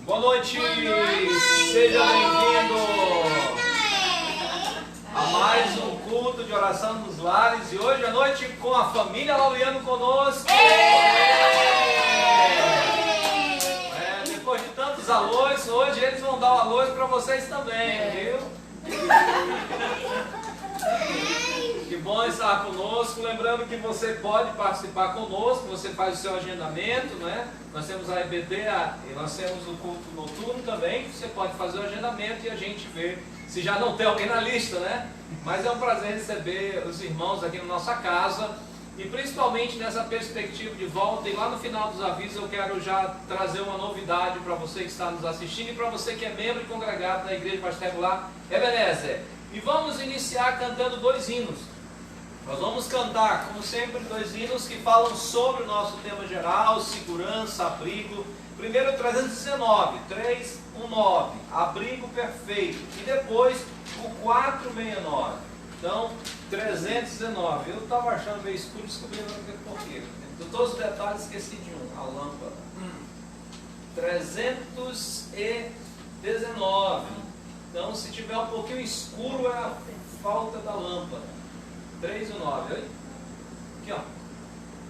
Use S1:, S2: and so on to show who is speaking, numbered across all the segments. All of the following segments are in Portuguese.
S1: Boa noite, seja bem-vindo a mais um culto de oração nos lares e hoje à noite com a família Laureano conosco. Depois de tantos alôs, hoje eles vão dar um alô para vocês também, viu? Que bom estar conosco, lembrando que você pode participar conosco, você faz o seu agendamento, né? Nós temos a EBD e nós temos o culto noturno também, você pode fazer o agendamento e a gente vê se já não tem alguém na lista, né? Mas é um prazer receber os irmãos aqui na nossa casa e principalmente nessa perspectiva de volta, e lá no final dos avisos eu quero já trazer uma novidade para você que está nos assistindo e para você que é membro e congregado da Igreja Particular Ebenezer. E vamos iniciar cantando 2 hinos. Nós vamos cantar, como sempre, 2 hinos que falam sobre o nosso tema geral, segurança, abrigo. Primeiro 319, 319, abrigo perfeito. E depois o 469. Então, 319. Eu estava achando meio escuro, descobri por quê. De todos os detalhes, esqueci de um, a lâmpada. 319. Então, se tiver um pouquinho escuro, é a falta da lâmpada. 319, oi? Aqui, ó.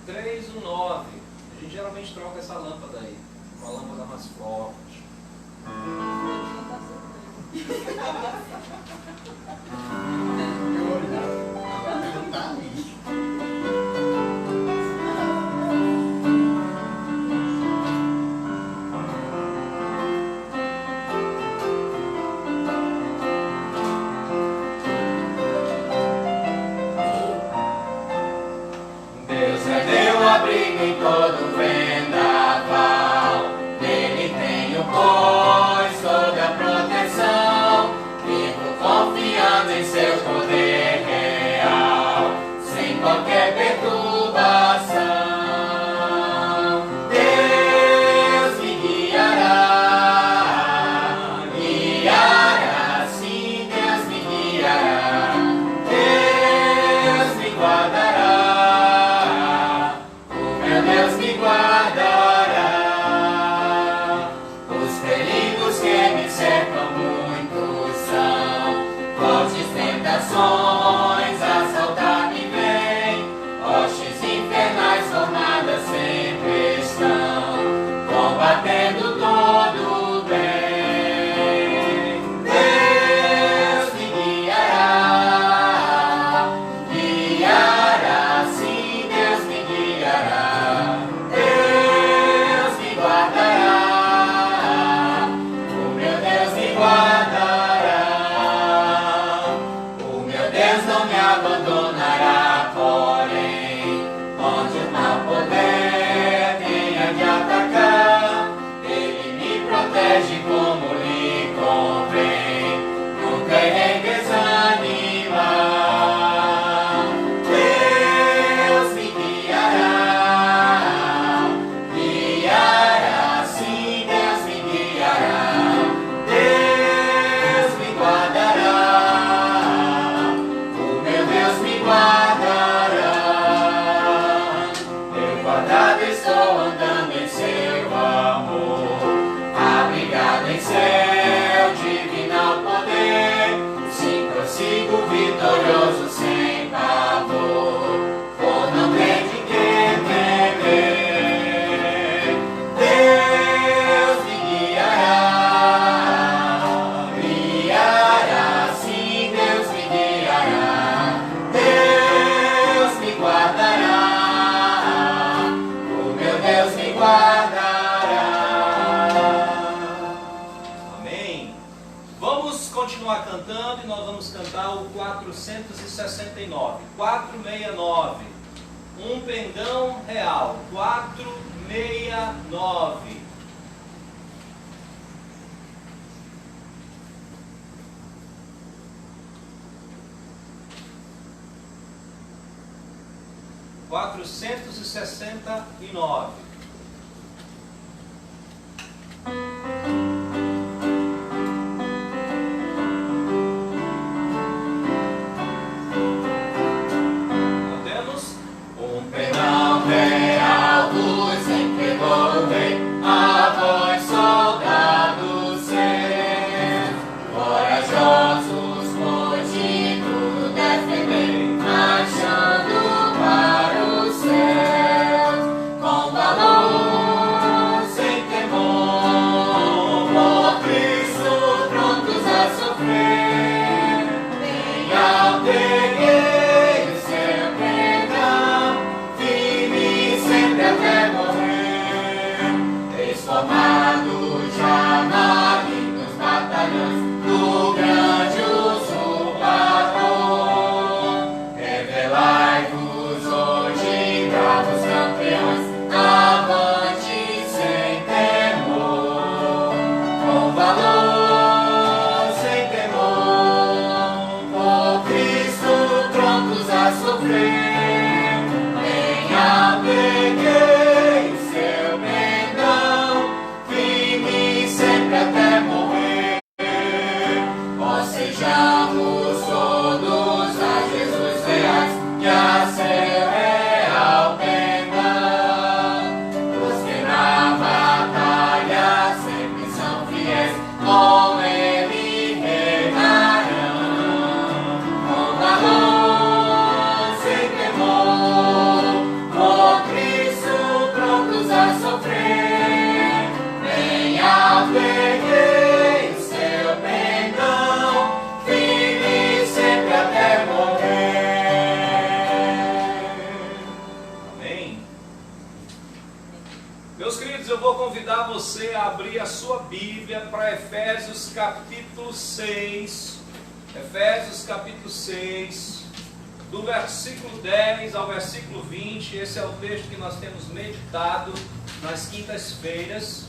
S1: 319. A gente geralmente troca essa lâmpada aí, uma lâmpada mais forte.
S2: Abrigo em todo vendaval, nele tenho, pois, toda a proteção. Vivo confiando em seu poder real, sem qualquer perturbação. Deus me guiará, guiará, sim, Deus me guiará. Deus me guardará. Deus me guardará. Os perigos que me cercam muitos são, fortes tentações assaltar-me vêm, hostes infernais formadas sempre estão, combatendo todo o bem. Deus me guiará, guiará, sim, Deus me guiará. Abandonará, porém, onde o mal poder tenha de atacar, ele me protege como lhe convém, nunca irei desanimar. Deus me guiará, guiará, sim, Deus me guiará. Deus me guardará. Eu guardado estou andando em seu amor, abrigado em seu divinal poder. Sim, prossigo vitorioso sem pavor, por não ter de que temer. Deus me guiará, guiará, sim, Deus me guiará. Deus me guardará, o meu Deus me guardará.
S1: Amém. Vamos continuar cantando e nós vamos cantar o 469. 469. Um pendão real. 469. (469).
S2: Real vos entregou o rei, a voz soldado. tomado já malignos batalhões do grande usurpador. Revelai-vos hoje, bravos campeões, avante sem temor, com valor sem temor, por Cristo prontos a sofrer. Nem apeguei o seu perdão, firme sempre até morrer. Ó, sejamos todos a Jesus leais, que a seu real perdão. Os que na batalha sempre são fiéis, com ele reinarão, com valor sem temor, por Cristo prontos a sofrer. Nem apeguei o seu perdão, firme sempre até morrer.
S1: Amém? Meus queridos, eu vou convidar você a abrir a sua Bíblia para Efésios capítulo 6. Efésios capítulo 6, do versículo 10 ao versículo 20. Esse é o texto que nós temos meditado nas quintas-feiras.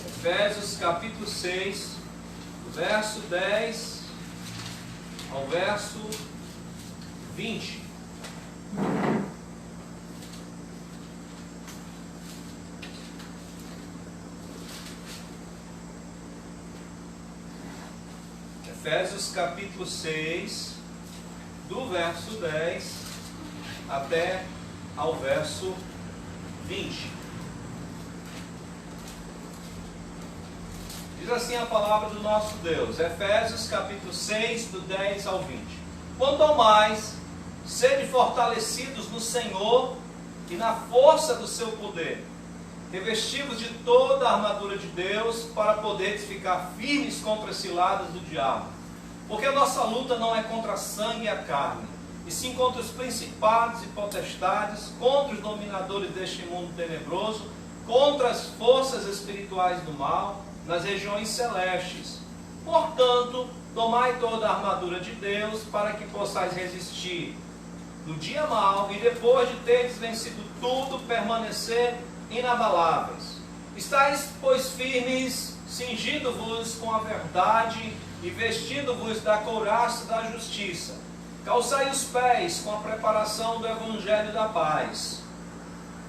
S1: Efésios capítulo 6, do verso 10 ao verso 20. Efésios capítulo 6, do verso 10 até ao verso 20. Diz assim a palavra do nosso Deus, Efésios capítulo 6, do 10 ao 20. Quanto ao mais, sede fortalecidos no Senhor e na força do seu poder, revestivos de toda a armadura de Deus, para poderes ficar firmes contra as ciladas do diabo. Porque a nossa luta não é contra a sangue e a carne, e sim contra os principados e potestades, contra os dominadores deste mundo tenebroso, contra as forças espirituais do mal, nas regiões celestes. Portanto, tomai toda a armadura de Deus, para que possais resistir no dia mau, e depois de teres vencido tudo, permanecer inabaláveis. Estais, pois, firmes, cingindo-vos com a verdade e vestindo-vos da couraça da justiça. Calçai os pés com a preparação do evangelho da paz,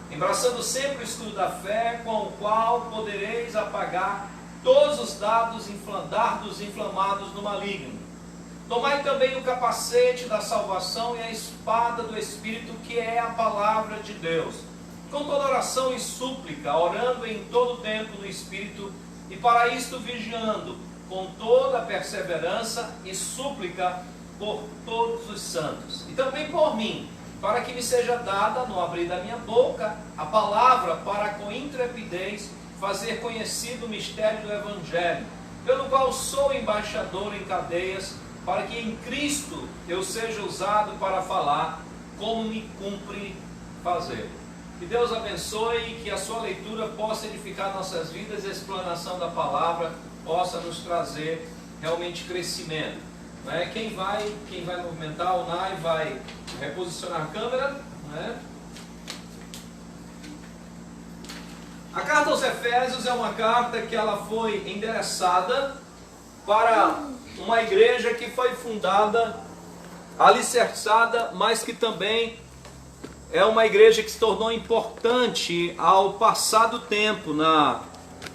S1: embraçando sempre o escudo da fé, com o qual podereis apagar todos os dardos inflamados do maligno. Tomai também o capacete da salvação e a espada do Espírito, que é a palavra de Deus, com toda oração e súplica, orando em todo tempo no Espírito, e para isto vigiando, com toda perseverança e súplica por todos os santos. E também por mim, para que me seja dada, no abrir da minha boca, a palavra para com intrepidez fazer conhecido o mistério do Evangelho, pelo qual sou embaixador em cadeias, para que em Cristo eu seja usado para falar como me cumpre fazer. Que Deus abençoe e que a sua leitura possa edificar nossas vidas e a explanação da palavra possa nos trazer realmente crescimento. Né? Quem vai movimentar, o Nai vai reposicionar a câmera. Né? A carta aos Efésios é uma carta que ela foi endereçada para uma igreja que foi fundada, alicerçada, mas que também é uma igreja que se tornou importante ao passar do tempo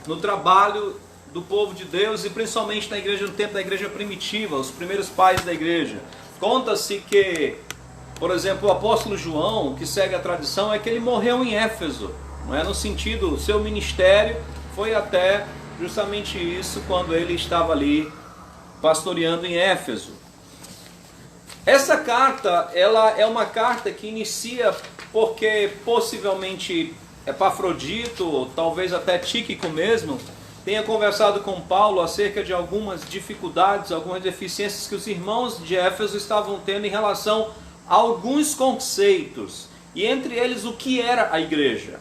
S1: no trabalho do povo de Deus, e principalmente na igreja, no tempo da igreja primitiva, os primeiros pais da igreja. Conta-se que, por exemplo, o apóstolo João, que segue a tradição, é que ele morreu em Éfeso, não é? No sentido, seu ministério foi até justamente isso, quando ele estava ali pastoreando em Éfeso. Essa carta, ela é uma carta que inicia porque possivelmente Epafrodito, ou talvez até Tíquico mesmo, tenha conversado com Paulo acerca de algumas dificuldades, algumas deficiências que os irmãos de Éfeso estavam tendo em relação a alguns conceitos, e entre eles o que era a igreja.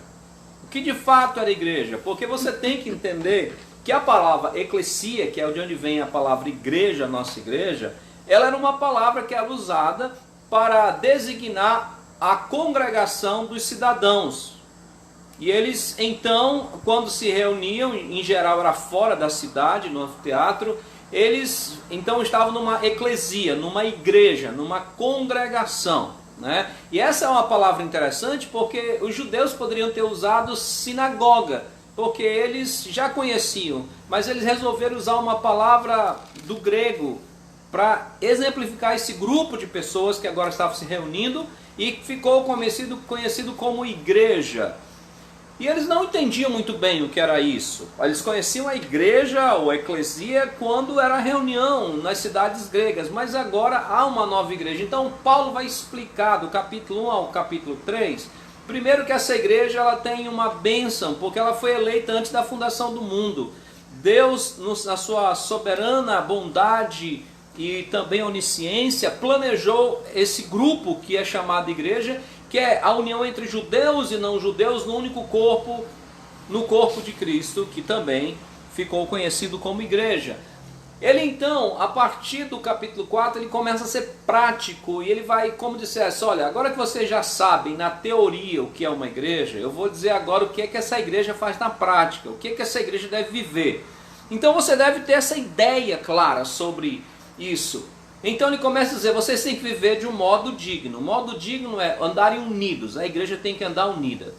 S1: que de fato era igreja, porque você tem que entender que a palavra eclesia, que é de onde vem a palavra igreja, nossa igreja, ela era uma palavra que era usada para designar a congregação dos cidadãos. E eles então, quando se reuniam, em geral era fora da cidade, no anfiteatro, eles então estavam numa eclesia, numa igreja, numa congregação, né? E essa é uma palavra interessante porque os judeus poderiam ter usado sinagoga, porque eles já conheciam, mas eles resolveram usar uma palavra do grego para exemplificar esse grupo de pessoas que agora estavam se reunindo e ficou conhecido como igreja. E eles não entendiam muito bem o que era isso. Eles conheciam a igreja ou a eclesia quando era reunião nas cidades gregas, mas agora há uma nova igreja. Então Paulo vai explicar do capítulo 1 ao capítulo 3, primeiro que essa igreja ela tem uma bênção, porque ela foi eleita antes da fundação do mundo. Deus, na sua soberana bondade e também onisciência, planejou esse grupo que é chamado igreja, que é a união entre judeus e não judeus no único corpo, no corpo de Cristo, que também ficou conhecido como igreja. Ele então, a partir do capítulo 4, ele começa a ser prático, e ele vai, como dissesse, olha, agora que vocês já sabem na teoria o que é uma igreja, eu vou dizer agora o que é que essa igreja faz na prática, o que é que essa igreja deve viver. Então você deve ter essa ideia clara sobre isso. Então ele começa a dizer, vocês têm que viver de um modo digno. O modo digno é andarem unidos, a igreja tem que andar unida.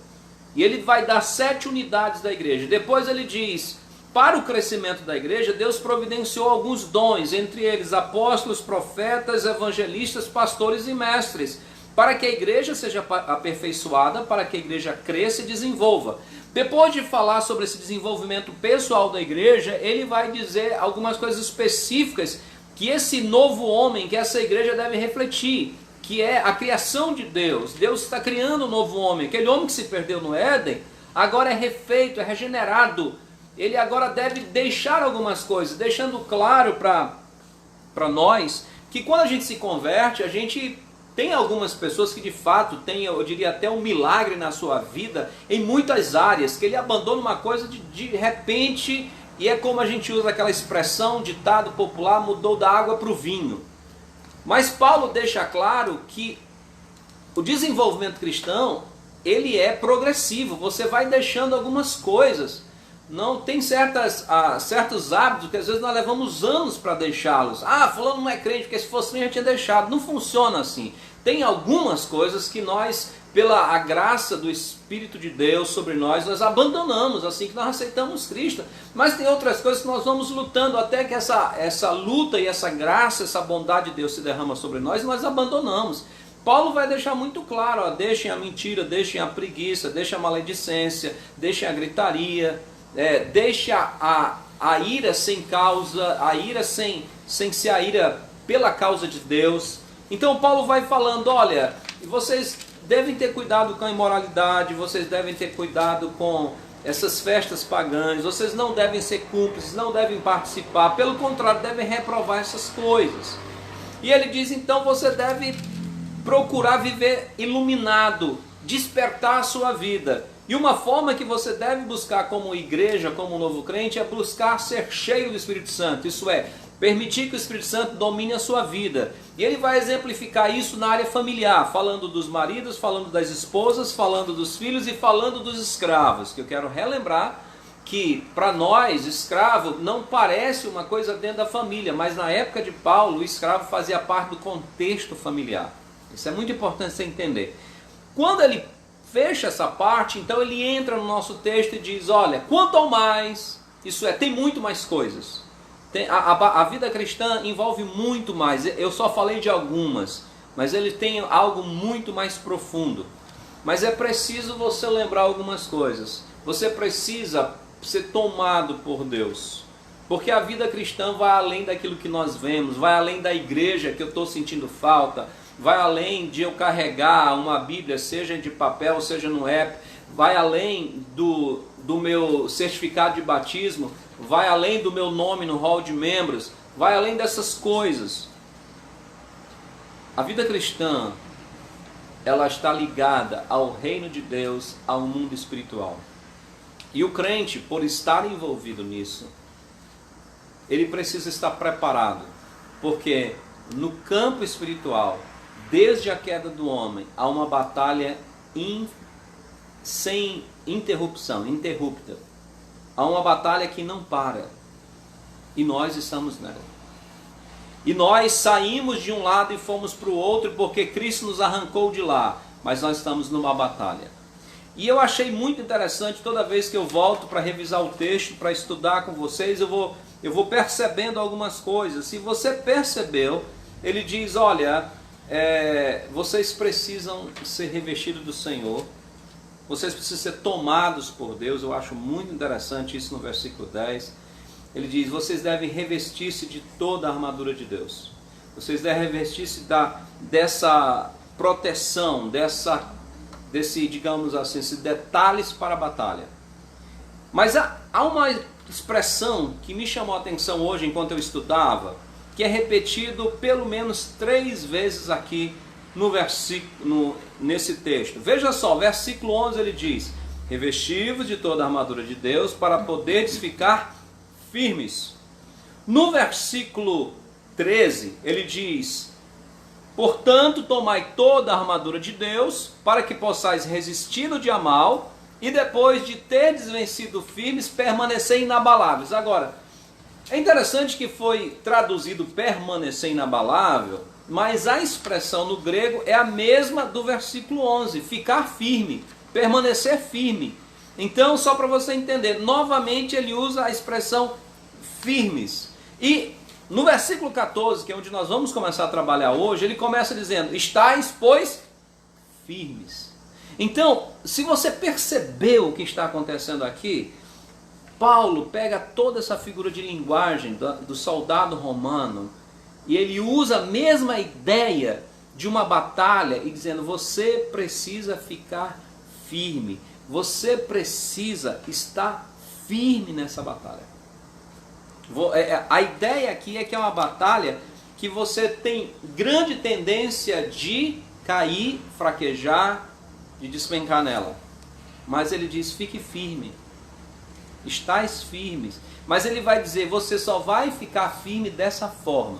S1: E ele vai dar 7 unidades da igreja. Depois ele diz, para o crescimento da igreja, Deus providenciou alguns dons, entre eles apóstolos, profetas, evangelistas, pastores e mestres, para que a igreja seja aperfeiçoada, para que a igreja cresça e desenvolva. Depois de falar sobre esse desenvolvimento pessoal da igreja, ele vai dizer algumas coisas específicas que esse novo homem, que essa igreja deve refletir, que é a criação de Deus. Deus está criando um novo homem. Aquele homem que se perdeu no Éden, agora é refeito, é regenerado. Ele agora deve deixar algumas coisas, deixando claro para nós que quando a gente se converte, a gente tem algumas pessoas que de fato têm, eu diria até um milagre na sua vida, em muitas áreas, que ele abandona uma coisa de repente. E é como a gente usa aquela expressão, ditado popular, mudou da água para o vinho. Mas Paulo deixa claro que o desenvolvimento cristão, ele é progressivo. Você vai deixando algumas coisas. Não tem certos hábitos que às vezes nós levamos anos para deixá-los. Ah, fulano não é crente, porque se fosse crente já tinha deixado. Não funciona assim. Tem algumas coisas que nós, pela a graça do Espírito de Deus sobre nós abandonamos assim que nós aceitamos Cristo. Mas tem outras coisas que nós vamos lutando até que essa luta e essa graça, essa bondade de Deus se derrama sobre nós e nós abandonamos. Paulo vai deixar muito claro, ó, deixem a mentira, deixem a preguiça, deixem a maledicência, deixem a gritaria, deixem a ira sem causa, a ira sem ser a ira pela causa de Deus. Então Paulo vai falando, olha, vocês devem ter cuidado com a imoralidade, vocês devem ter cuidado com essas festas pagãs, vocês não devem ser cúmplices, não devem participar, pelo contrário, devem reprovar essas coisas. E ele diz, então você deve procurar viver iluminado, despertar a sua vida. E uma forma que você deve buscar como igreja, como novo crente, é buscar ser cheio do Espírito Santo, isso é, permitir que o Espírito Santo domine a sua vida. E ele vai exemplificar isso na área familiar, falando dos maridos, falando das esposas, falando dos filhos e falando dos escravos. Que eu quero relembrar que para nós, escravo não parece uma coisa dentro da família, mas na época de Paulo, o escravo fazia parte do contexto familiar. Isso é muito importante você entender. Quando ele fecha essa parte, então ele entra no nosso texto e diz, olha, quanto ao mais, isso é, tem muito mais coisas. A vida cristã envolve muito mais. Eu só falei de algumas, mas ele tem algo muito mais profundo. Mas é preciso você lembrar algumas coisas. Você precisa ser tomado por Deus, porque a vida cristã vai além daquilo que nós vemos, vai além da igreja que eu estou sentindo falta, vai além de eu carregar uma Bíblia, seja de papel, seja no app, vai além do meu certificado de batismo, vai além do meu nome no hall de membros, vai além dessas coisas. A vida cristã, ela está ligada ao reino de Deus, ao mundo espiritual.
S3: E o crente, por estar envolvido nisso, ele precisa estar preparado, porque no campo espiritual, desde a queda do homem, há uma batalha sem interrupção, interrupta. Há uma batalha que não para, e nós estamos nela. E nós saímos de um lado e fomos para o outro, porque Cristo nos arrancou de lá, mas nós estamos numa batalha. E eu achei muito interessante, toda vez que eu volto para revisar o texto, para estudar com vocês, eu vou percebendo algumas coisas. Se você percebeu, ele diz, olha, vocês precisam ser revestidos do Senhor, vocês precisam ser tomados por Deus. Eu acho muito interessante isso no versículo 10. Ele diz, vocês devem revestir-se de toda a armadura de Deus. Vocês devem revestir-se dessa proteção, desse, digamos assim, esses detalhes para a batalha. Mas há uma expressão que me chamou a atenção hoje enquanto eu estudava, que é repetido pelo menos 3 vezes aqui no versículo, nesse texto. Veja só, versículo 11 ele diz, revesti-vos de toda a armadura de Deus para poderes ficar firmes. No versículo 13 ele diz, portanto tomai toda a armadura de Deus para que possais resistir no dia mal e depois de teres vencido firmes permanecer inabaláveis. Agora, é interessante que foi traduzido permanecer inabalável, mas a expressão no grego é a mesma do versículo 11, ficar firme, permanecer firme. Então, só para você entender, novamente ele usa a expressão firmes. E no versículo 14, que é onde nós vamos começar a trabalhar hoje, ele começa dizendo, estáis, pois, firmes. Então, se você percebeu o que está acontecendo aqui, Paulo pega toda essa figura de linguagem do soldado romano e ele usa a mesma ideia de uma batalha e dizendo, você precisa ficar firme, você precisa estar firme nessa batalha. A ideia aqui é que é uma batalha que você tem grande tendência de cair, fraquejar, de despencar nela. Mas ele diz, fique firme, estais firmes. Mas ele vai dizer, você só vai ficar firme dessa forma.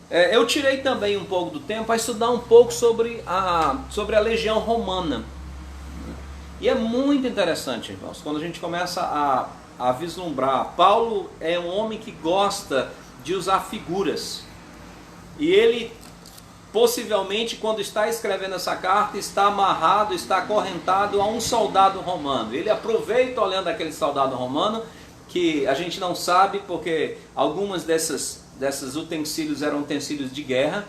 S3: Eu tirei também um pouco do tempo para estudar um pouco sobre a legião romana. E é muito interessante, irmãos, quando a gente começa a vislumbrar. Paulo é um homem que gosta de usar figuras. E ele, possivelmente, quando está escrevendo essa carta, está amarrado, está acorrentado a um soldado romano. Ele aproveita olhando aquele soldado romano, que a gente não sabe, porque algumas desses utensílios eram utensílios de guerra,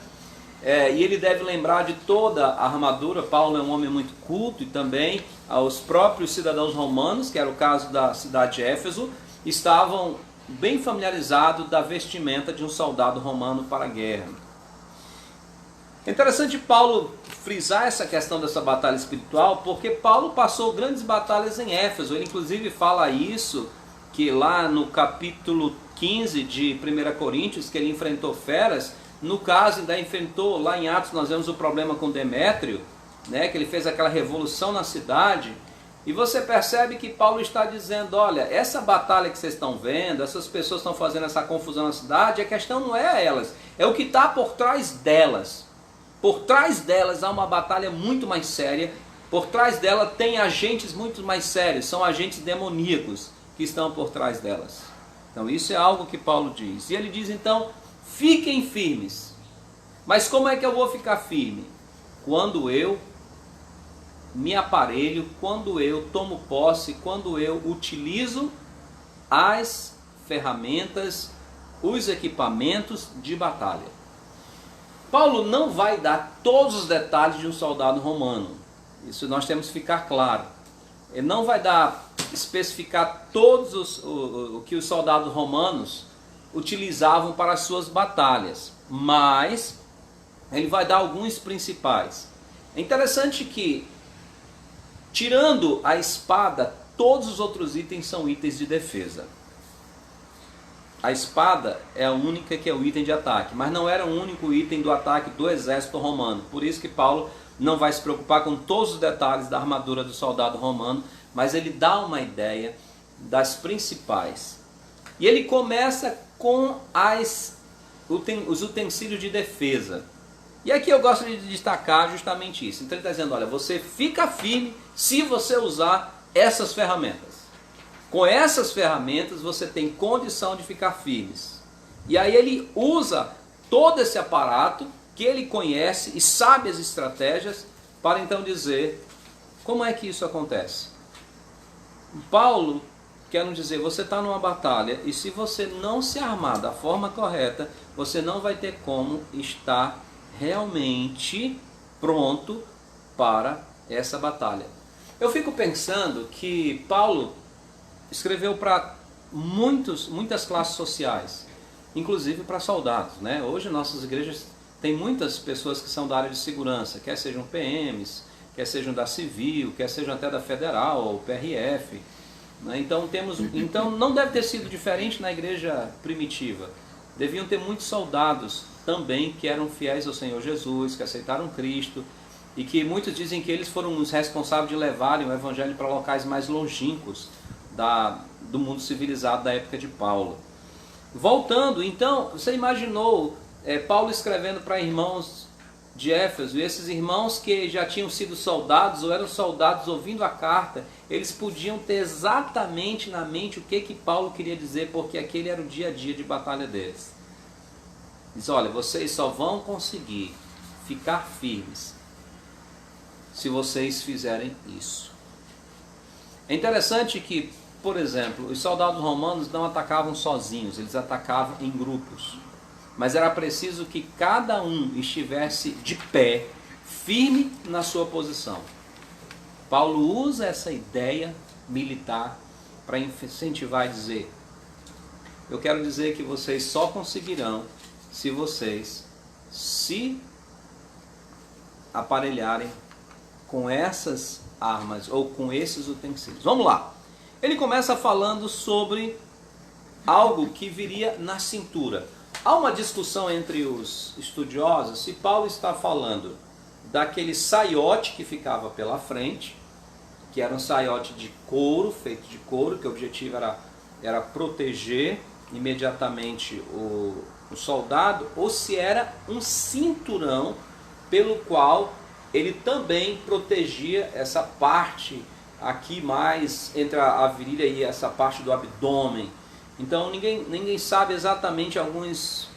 S3: e ele deve lembrar de toda a armadura. Paulo é um homem muito culto, e também os próprios cidadãos romanos, que era o caso da cidade de Éfeso, estavam bem familiarizados da vestimenta de um soldado romano para a guerra. É interessante Paulo frisar essa questão dessa batalha espiritual, porque Paulo passou grandes batalhas em Éfeso. Ele inclusive fala isso, que lá no capítulo 15 de 1 Coríntios, que ele enfrentou feras. No caso, ainda enfrentou, lá em Atos nós vemos o problema com Demétrio, né, que ele fez aquela revolução na cidade. E você percebe que Paulo está dizendo, olha, essa batalha que vocês estão vendo, essas pessoas estão fazendo essa confusão na cidade, a questão não é elas, é o que está por trás delas. Por trás delas há uma batalha muito mais séria, por trás dela tem agentes muito mais sérios, são agentes demoníacos que estão por trás delas. Então isso é algo que Paulo diz. E ele diz então, fiquem firmes. Mas como é que eu vou ficar firme? Quando eu me aparelho, quando eu tomo posse, quando eu utilizo as ferramentas, os equipamentos de batalha. Paulo não vai dar todos os detalhes de um soldado romano. Isso nós temos que ficar claro. Ele não vai especificar todos o que os soldados romanos utilizavam para as suas batalhas, mas ele vai dar alguns principais. É interessante que, tirando a espada, todos os outros itens são itens de defesa. A espada é a única que é o item de ataque, mas não era o único item do ataque do exército romano. Por isso que Paulo não vai se preocupar com todos os detalhes da armadura do soldado romano, mas ele dá uma ideia das principais. E ele começa com os utensílios de defesa. E aqui eu gosto de destacar justamente isso. Então ele está dizendo, olha, você fica firme se você usar essas ferramentas. Com essas ferramentas você tem condição de ficar firmes. E aí ele usa todo esse aparato que ele conhece e sabe as estratégias para então dizer como é que isso acontece. Paulo quer nos dizer, você está numa batalha e se você não se armar da forma correta, você não vai ter como estar realmente pronto para essa batalha. Eu fico pensando que Paulo escreveu para muitas classes sociais, inclusive para soldados, né? Hoje nossas igrejas têm muitas pessoas que são da área de segurança, quer sejam PMs, quer sejam da Civil, quer sejam até da Federal ou PRF. Né? Então não deve ter sido diferente na igreja primitiva. Deviam ter muitos soldados também que eram fiéis ao Senhor Jesus, que aceitaram Cristo, e que muitos dizem que eles foram os responsáveis de levarem o evangelho para locais mais longínquos do mundo civilizado da época de Paulo. Voltando, então, você imaginou Paulo escrevendo para irmãos de Éfeso, e esses irmãos que já tinham sido soldados ou eram soldados ouvindo a carta, eles podiam ter exatamente na mente o que Paulo queria dizer, porque aquele era o dia a dia de batalha deles. Diz, olha, vocês só vão conseguir ficar firmes se vocês fizerem isso. É interessante que, por exemplo, os soldados romanos não atacavam sozinhos, eles atacavam em grupos. Mas era preciso que cada um estivesse de pé, firme na sua posição. Paulo usa essa ideia militar para incentivar e dizer, eu quero dizer que vocês só conseguirão se vocês se aparelharem com essas armas ou com esses utensílios. Vamos lá. Ele começa falando sobre algo que viria na cintura. Há uma discussão entre os estudiosos se Paulo está falando daquele saiote que ficava pela frente, que era um saiote de couro, feito de couro, que o objetivo era proteger imediatamente o soldado, ou se era um cinturão pelo qual ele também protegia essa parte aqui mais entre a virilha e essa parte do abdômen. Então ninguém sabe exatamente, alguns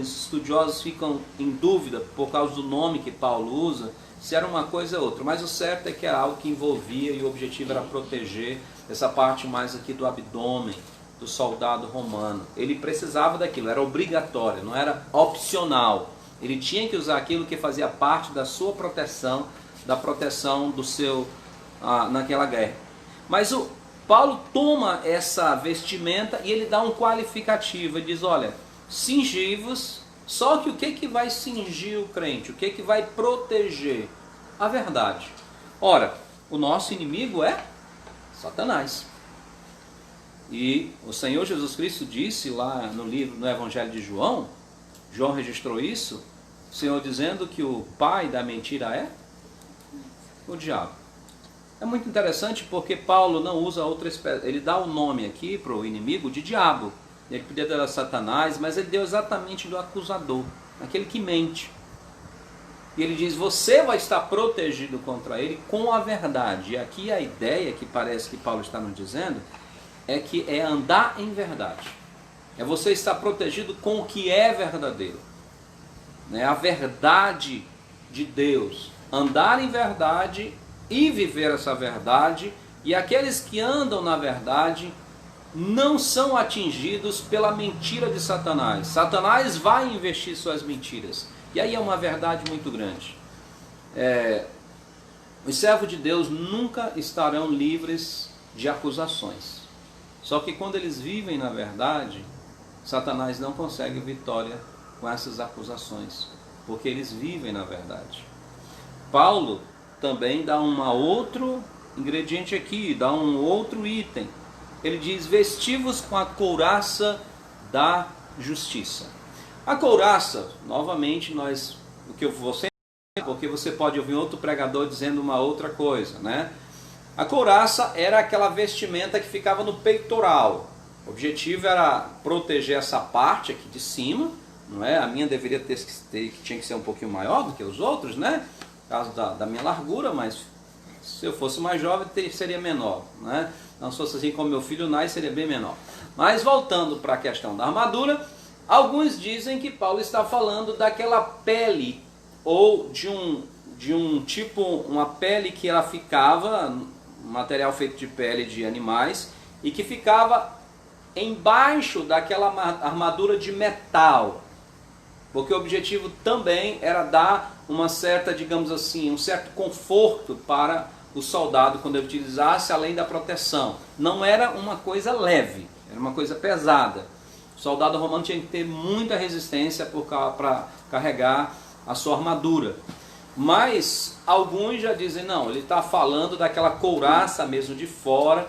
S3: estudiosos ficam em dúvida por causa do nome que Paulo usa, se era uma coisa ou outra, mas o certo é que era algo que envolvia e o objetivo era proteger essa parte mais aqui do abdômen do soldado romano. Ele precisava daquilo, era obrigatório, não era opcional. Ele tinha que usar aquilo que fazia parte da sua proteção, da proteção do seu naquela guerra. Mas Paulo toma essa vestimenta e ele dá um qualificativo, ele diz, olha, cingi-vos, só que o que vai cingir o crente? O que vai proteger? A verdade. Ora, o nosso inimigo é Satanás. E o Senhor Jesus Cristo disse lá no Evangelho de João, João registrou isso, o Senhor dizendo que o pai da mentira é o diabo. É muito interessante porque Paulo não usa outra espécie, ele dá o nome aqui para o inimigo de diabo. Ele podia dar Satanás, mas ele deu exatamente do acusador, aquele que mente. E ele diz, você vai estar protegido contra ele com a verdade. E aqui a ideia que parece que Paulo está nos dizendo é que é andar em verdade. É você estar protegido com o que é verdadeiro. A verdade de Deus. Andar em verdade e viver essa verdade, e aqueles que andam na verdade não são atingidos pela mentira de Satanás. Satanás vai investir suas mentiras, e aí é uma verdade muito grande. Os servos de Deus nunca estarão livres de acusações, só que quando eles vivem na verdade, Satanás não consegue vitória com essas acusações, porque eles vivem na verdade. Paulo também dá outro ingrediente aqui, dá um outro item. Ele diz, vestivos com a couraça da justiça. A couraça, novamente, porque você pode ouvir outro pregador dizendo uma outra coisa, né? A couraça era aquela vestimenta que ficava no peitoral. O objetivo era proteger essa parte aqui de cima, não é? A minha deveria tinha que ser um pouquinho maior do que os outros, né? Por causa da minha largura, mas se eu fosse mais jovem seria menor, né? Não se fosse assim como meu filho Nai, seria bem menor. Mas voltando para a questão da armadura, alguns dizem que Paulo está falando daquela pele, ou de um tipo, uma pele que ela ficava, um material feito de pele de animais, e que ficava embaixo daquela armadura de metal, porque o objetivo também era dar uma certa, digamos assim, um certo conforto para o soldado quando ele utilizasse, além da proteção. Não era uma coisa leve, era uma coisa pesada. O soldado romano tinha que ter muita resistência para carregar a sua armadura. Mas alguns já dizem, não, ele está falando daquela couraça mesmo de fora.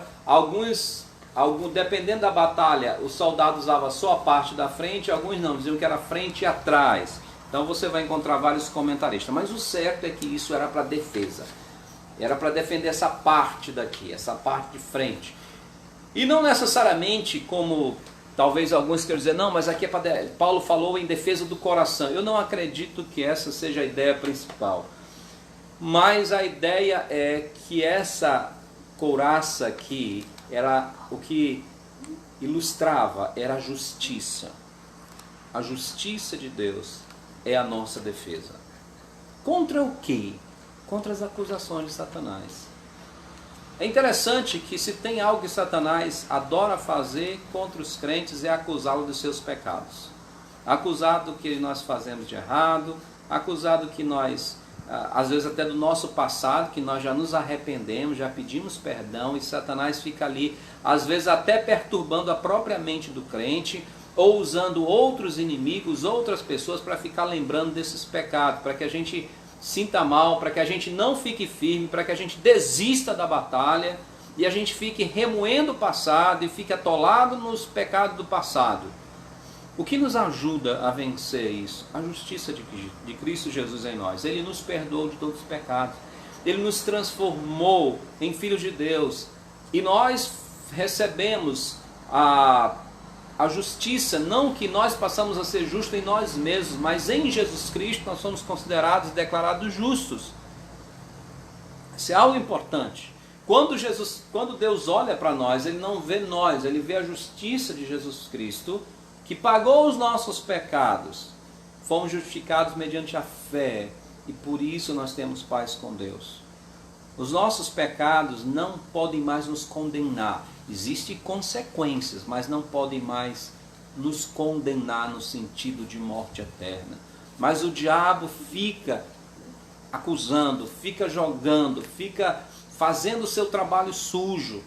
S3: Dependendo da batalha, o soldado usava só a parte da frente, alguns não, diziam que era frente e atrás. Então você vai encontrar vários comentaristas. Mas o certo é que isso era para defesa. Era para defender essa parte daqui, essa parte de frente. E não necessariamente como talvez alguns queiram dizer, não, mas aqui é para... Paulo falou em defesa do coração. Eu não acredito que essa seja a ideia principal. Mas a ideia é que essa couraça aqui era o que ilustrava, era a justiça. A justiça de Deus é a nossa defesa. Contra o quê? Contra as acusações de Satanás. É interessante que se tem algo que Satanás adora fazer contra os crentes é acusá-lo dos seus pecados. Acusar do que nós fazemos de errado, acusar do que nós, às vezes até do nosso passado, que nós já nos arrependemos, já pedimos perdão, e Satanás fica ali, às vezes até perturbando a própria mente do crente, ou usando outros inimigos, outras pessoas para ficar lembrando desses pecados, para que a gente sinta mal, para que a gente não fique firme, para que a gente desista da batalha e a gente fique remoendo o passado e fique atolado nos pecados do passado. O que nos ajuda a vencer isso? A justiça de Cristo Jesus em nós. Ele nos perdoou de todos os pecados. Ele nos transformou em filhos de Deus. E nós recebemos a justiça, não que nós passamos a ser justos em nós mesmos, mas em Jesus Cristo nós somos considerados e declarados justos. Isso é algo importante. Quando Deus olha para nós, Ele não vê nós, Ele vê a justiça de Jesus Cristo, que pagou os nossos pecados. Fomos justificados mediante a fé, e por isso nós temos paz com Deus. Os nossos pecados não podem mais nos condenar. Existem consequências, mas não podem mais nos condenar no sentido de morte eterna. Mas o diabo fica acusando, fica jogando, fica fazendo o seu trabalho sujo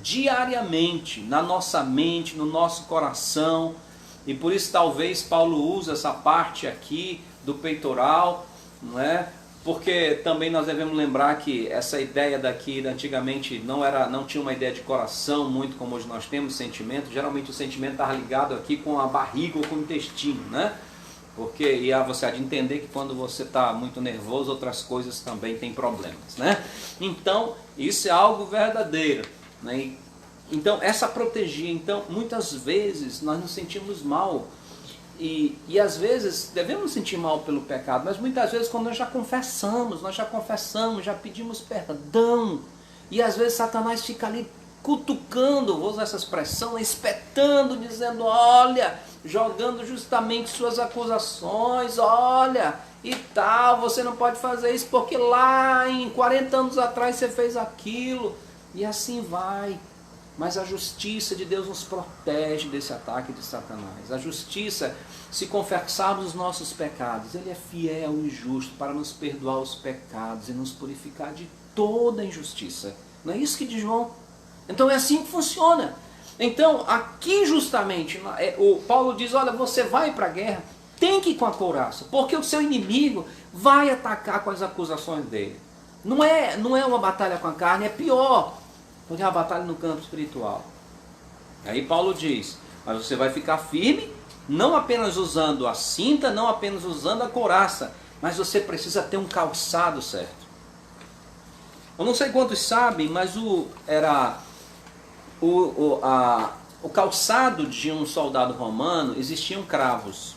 S3: diariamente na nossa mente, no nosso coração. E por isso talvez Paulo use essa parte aqui do peitoral, não é? Porque também nós devemos lembrar que essa ideia daqui antigamente não tinha uma ideia de coração muito como hoje nós temos sentimento. Geralmente o sentimento estava ligado aqui com a barriga ou com o intestino, né? Porque você há de entender que quando você está muito nervoso, outras coisas também têm problemas, né? Então isso é algo verdadeiro, né? Então essa protegia, então muitas vezes nós nos sentimos mal. E às vezes devemos sentir mal pelo pecado, mas muitas vezes quando nós já confessamos, já pedimos perdão, e às vezes Satanás fica ali cutucando, vou usar essa expressão, espetando, dizendo, olha, jogando justamente suas acusações, olha, e tal, você não pode fazer isso porque lá em 40 anos atrás você fez aquilo, e assim vai. Mas a justiça de Deus nos protege desse ataque de Satanás. A justiça, se confessarmos os nossos pecados, Ele é fiel e justo para nos perdoar os pecados e nos purificar de toda injustiça. Não é isso que diz João? Então é assim que funciona. Então aqui justamente, o Paulo diz, olha, você vai para a guerra, tem que ir com a couraça, porque o seu inimigo vai atacar com as acusações dele. Não é uma batalha com a carne, é pior. Porque é uma batalha no campo espiritual. Aí Paulo diz, mas você vai ficar firme, não apenas usando a cinta, não apenas usando a couraça, mas você precisa ter um calçado certo. Eu não sei quantos sabem, mas o calçado de um soldado romano existiam cravos.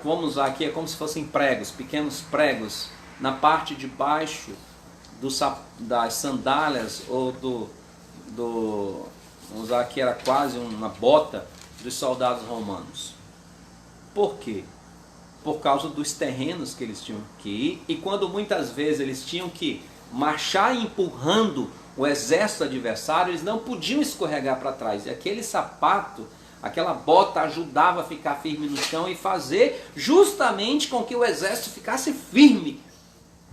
S3: Vamos usar aqui, é como se fossem pregos, pequenos pregos, na parte de baixo das sandálias ou vamos usar aqui, era quase uma bota dos soldados romanos. Por quê? Por causa dos terrenos que eles tinham que ir, e quando muitas vezes eles tinham que marchar empurrando o exército adversário, eles não podiam escorregar para trás, e aquele sapato, aquela bota ajudava a ficar firme no chão e fazer justamente com que o exército ficasse firme,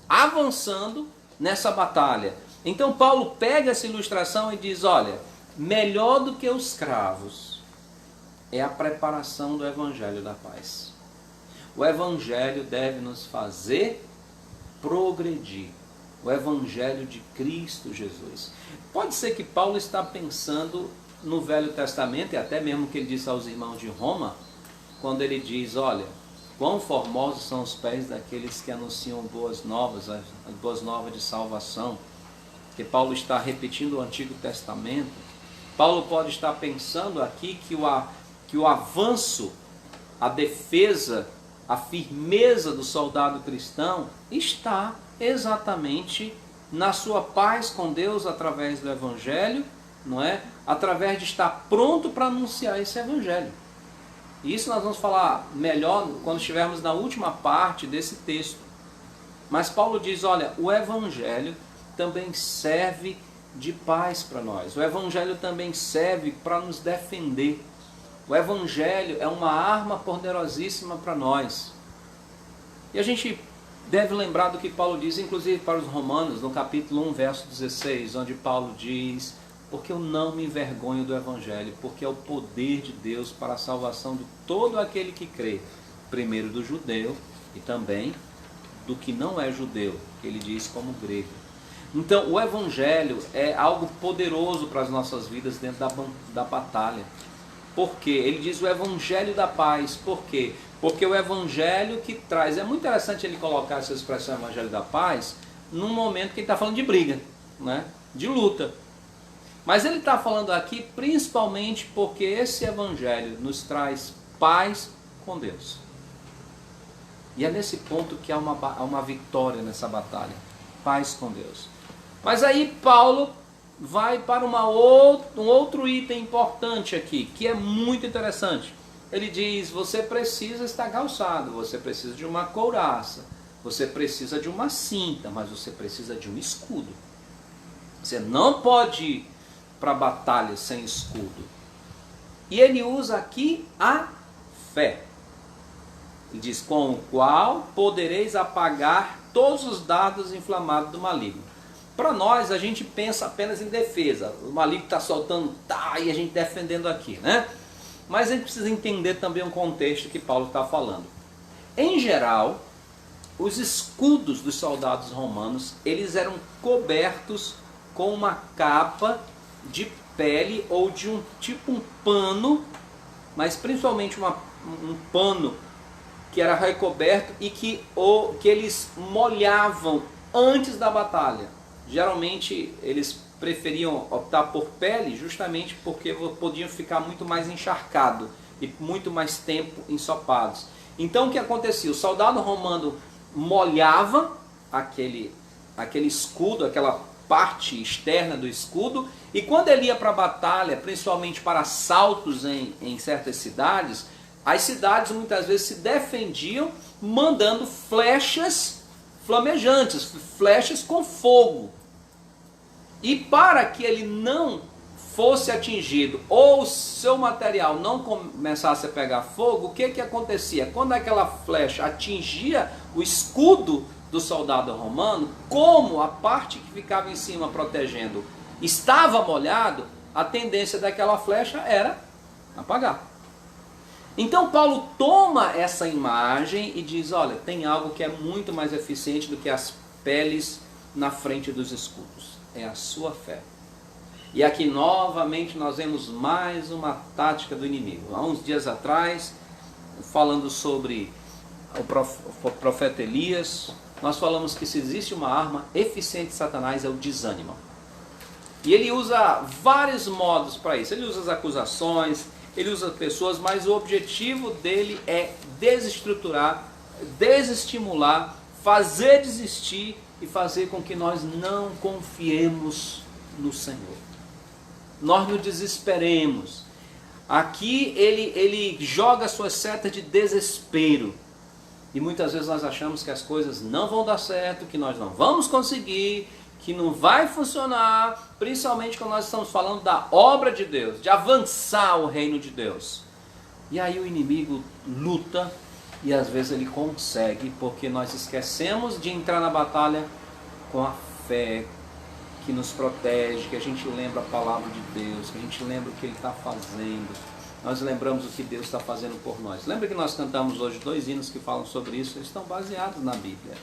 S3: avançando nessa batalha. Então Paulo pega essa ilustração e diz, olha, melhor do que os cravos é a preparação do evangelho da paz. O evangelho deve nos fazer progredir. O evangelho de Cristo Jesus. Pode ser que Paulo está pensando no Velho Testamento, e até mesmo que ele disse aos irmãos de Roma, quando ele diz, olha, quão formosos são os pés daqueles que anunciam boas novas, as boas novas de salvação. Que Paulo está repetindo o Antigo Testamento. Paulo pode estar pensando aqui que o avanço, a defesa, a firmeza do soldado cristão está exatamente na sua paz com Deus através do Evangelho, não é? Através de estar pronto para anunciar esse Evangelho. E isso nós vamos falar melhor quando estivermos na última parte desse texto. Mas Paulo diz, olha, o Evangelho também serve de paz para nós. O Evangelho também serve para nos defender. O Evangelho é uma arma poderosíssima para nós. E a gente deve lembrar do que Paulo diz, inclusive para os Romanos, no capítulo 1, verso 16, onde Paulo diz, porque eu não me envergonho do Evangelho, porque é o poder de Deus para a salvação de todo aquele que crê, primeiro do judeu e também do que não é judeu, que ele diz como grego. Então o Evangelho é algo poderoso para as nossas vidas dentro da batalha. Por quê? Ele diz o Evangelho da paz. Por quê? Porque o Evangelho que traz... É muito interessante ele colocar essa expressão Evangelho da paz num momento que ele está falando de briga, né? De luta. Mas ele está falando aqui principalmente porque esse Evangelho nos traz paz com Deus. E é nesse ponto que há uma vitória nessa batalha. Paz com Deus. Mas aí Paulo vai para um outro item importante aqui, que é muito interessante. Ele diz, você precisa estar calçado, você precisa de uma couraça, você precisa de uma cinta, mas você precisa de um escudo. Você não pode ir para a batalha sem escudo. E ele usa aqui a fé. Ele diz, com o qual podereis apagar todos os dardos inflamados do maligno. Para nós, a gente pensa apenas em defesa. O maligno está soltando, e a gente defendendo aqui, né? Mas a gente precisa entender também o contexto que Paulo está falando. Em geral, os escudos dos soldados romanos, eles eram cobertos com uma capa de pele ou de um pano, mas principalmente um pano que era recoberto e que eles molhavam antes da batalha. Geralmente eles preferiam optar por pele justamente porque podiam ficar muito mais encharcado e muito mais tempo ensopados. Então o que acontecia? O soldado romano molhava aquele escudo, aquela parte externa do escudo, e quando ele ia para a batalha, principalmente para assaltos em certas cidades, as cidades muitas vezes se defendiam mandando flechas flamejantes, flechas com fogo. E para que ele não fosse atingido ou o seu material não começasse a pegar fogo, o que acontecia? Quando aquela flecha atingia o escudo do soldado romano, como a parte que ficava em cima protegendo estava molhado, a tendência daquela flecha era apagar. Então Paulo toma essa imagem e diz, olha, tem algo que é muito mais eficiente do que as peles na frente dos escudos. É a sua fé. E aqui novamente nós vemos mais uma tática do inimigo. Há uns dias atrás, falando sobre o profeta Elias, nós falamos que se existe uma arma eficiente de Satanás é o desânimo. E ele usa vários modos para isso. Ele usa as acusações, ele usa pessoas, mas o objetivo dele é desestruturar, desestimular, fazer desistir e fazer com que nós não confiemos no Senhor. Nós nos desesperemos. Aqui ele joga suas setas de desespero. E muitas vezes nós achamos que as coisas não vão dar certo, que nós não vamos conseguir, que não vai funcionar, principalmente quando nós estamos falando da obra de Deus, de avançar o reino de Deus. E aí o inimigo luta e às vezes ele consegue, porque nós esquecemos de entrar na batalha com a fé que nos protege, que a gente lembra a palavra de Deus, que a gente lembra o que Ele está fazendo. Nós lembramos o que Deus está fazendo por nós. Lembra que nós cantamos hoje 2 hinos que falam sobre isso? Eles estão baseados na Bíblia.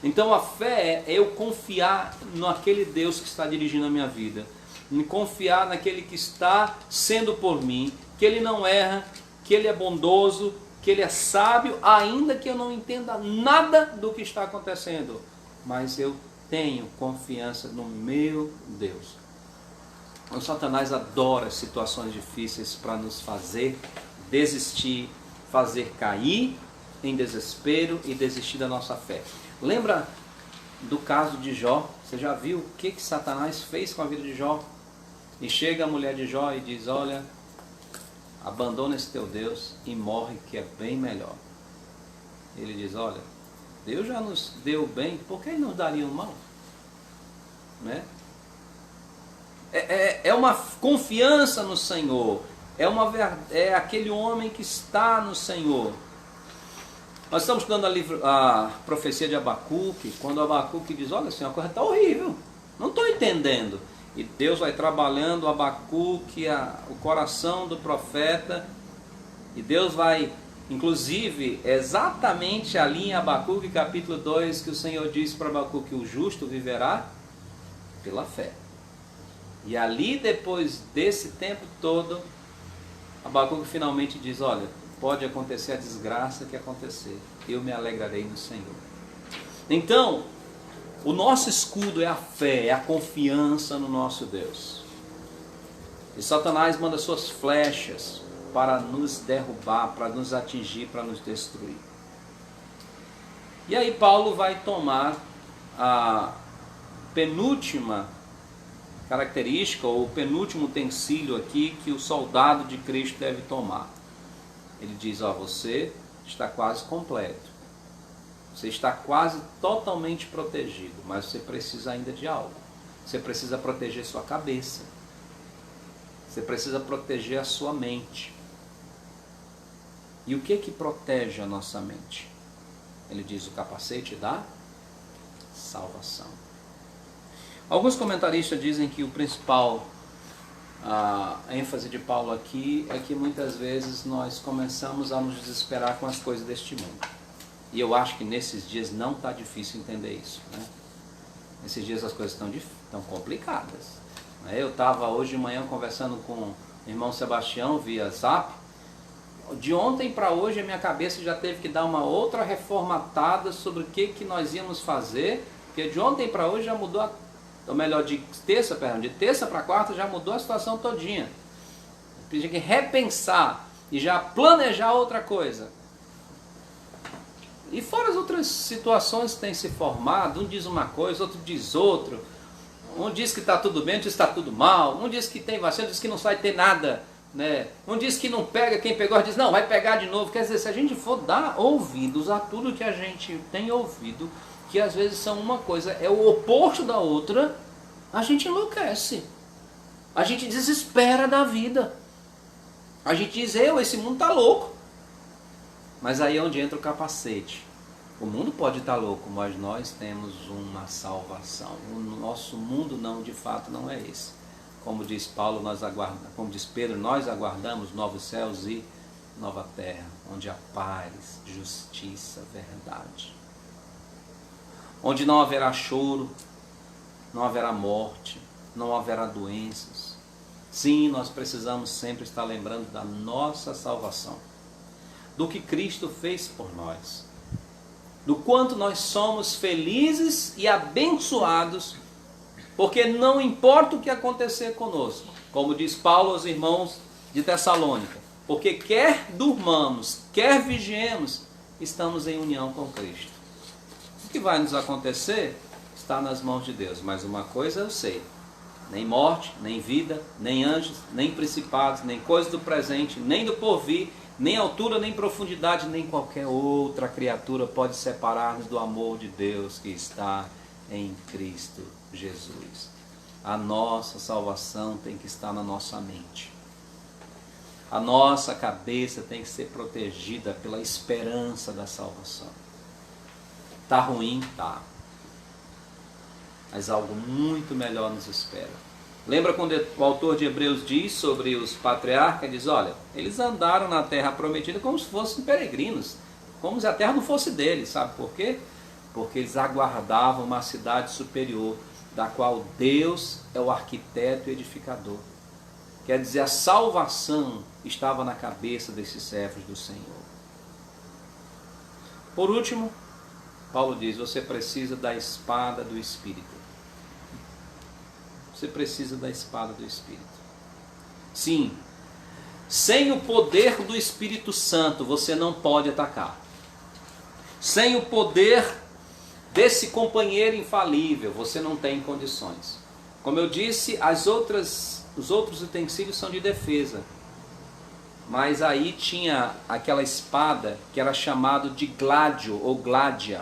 S3: Então a fé é eu confiar naquele Deus que está dirigindo a minha vida, em confiar naquele que está sendo por mim, que Ele não erra, que Ele é bondoso, que Ele é sábio, ainda que eu não entenda nada do que está acontecendo, mas eu tenho confiança no meu Deus. O Satanás adora situações difíceis para nos fazer desistir, fazer cair em desespero e desistir da nossa fé. Lembra do caso de Jó? Você já viu o que Satanás fez com a vida de Jó? E chega a mulher de Jó e diz: olha, abandona esse teu Deus e morre, que é bem melhor. Ele diz: olha, Deus já nos deu bem, por que nos daria o mal? Né? É uma confiança no Senhor, é aquele homem que está no Senhor. Nós estamos estudando a profecia de Abacuque, quando Abacuque diz: olha, Senhor, a coisa está horrível, não estou entendendo. E Deus vai trabalhando Abacuque, o coração do profeta, e Deus vai, inclusive, exatamente ali em Abacuque capítulo 2, que o Senhor diz para Abacuque: o justo viverá pela fé. E ali, depois desse tempo todo, Abacuque finalmente diz: olha, pode acontecer a desgraça que acontecer, eu me alegrarei no Senhor. Então, o nosso escudo é a fé, é a confiança no nosso Deus. E Satanás manda suas flechas para nos derrubar, para nos atingir, para nos destruir. E aí Paulo vai tomar a penúltima característica, ou o penúltimo utensílio aqui que o soldado de Cristo deve tomar. Ele diz: ó, você está quase completo, você está quase totalmente protegido, mas você precisa ainda de algo. Você precisa proteger sua cabeça, você precisa proteger a sua mente. E o que protege a nossa mente? Ele diz: o capacete da salvação. Alguns comentaristas dizem que o principal ênfase de Paulo aqui é que muitas vezes nós começamos a nos desesperar com as coisas deste mundo. E eu acho que nesses dias não está difícil entender isso, né? Nesses dias as coisas estão complicadas. Eu estava hoje de manhã conversando com o irmão Sebastião via Zap. De ontem para hoje a minha cabeça já teve que dar uma outra reformatada sobre o que nós íamos fazer, porque de ontem para hoje já mudou, ou melhor, de terça para quarta já mudou a situação todinha. Eu tinha que repensar e já planejar outra coisa. E fora as outras situações que têm se formado, um diz uma coisa, outro diz outra. Um diz que está tudo bem, outro diz que está tudo mal. Um diz que tem vacina, outro diz que não vai ter nada, né? Um diz que não pega, quem pegou diz não, vai pegar de novo. Quer dizer, se a gente for dar ouvidos a tudo que a gente tem ouvido, que às vezes são uma coisa, é o oposto da outra, a gente enlouquece. A gente desespera da vida. A gente diz: esse mundo está louco. Mas aí é onde entra o capacete. O mundo pode estar louco, mas nós temos uma salvação. O nosso mundo não, de fato, não é esse. Como diz Paulo, como diz Pedro, nós aguardamos novos céus e nova terra, onde há paz, justiça, verdade. Onde não haverá choro, não haverá morte, não haverá doenças. Sim, nós precisamos sempre estar lembrando da nossa salvação, do que Cristo fez por nós. do quanto nós somos felizes e abençoados, porque não importa o que acontecer conosco, como diz Paulo aos irmãos de Tessalônica, porque quer durmamos, quer vigiemos, estamos em união com Cristo. O que vai nos acontecer está nas mãos de Deus, mas uma coisa eu sei: nem morte, nem vida, nem anjos, nem principados, nem coisas do presente, nem do porvir, nem altura, nem profundidade, nem qualquer outra criatura pode separar-nos do amor de Deus que está em Cristo Jesus. A nossa salvação tem que estar na nossa mente. A nossa cabeça tem que ser protegida pela esperança da salvação. Tá ruim? Tá. Mas algo muito melhor nos espera. Lembra quando o autor de Hebreus diz sobre os patriarcas? Diz, olha, eles andaram na terra prometida como se fossem peregrinos, como se a terra não fosse deles. Sabe por quê? Porque eles aguardavam uma cidade superior, da qual Deus é o arquiteto e edificador. Quer dizer, a salvação estava na cabeça desses servos do Senhor. Por último, Paulo diz, você precisa da espada do Espírito. Você precisa da espada do Espírito. Sim, sem o poder do Espírito Santo você não pode atacar. Sem o poder desse companheiro infalível você não tem condições. Como eu disse, os outros utensílios são de defesa. Mas aí tinha aquela espada que era chamado de gládio ou gládia.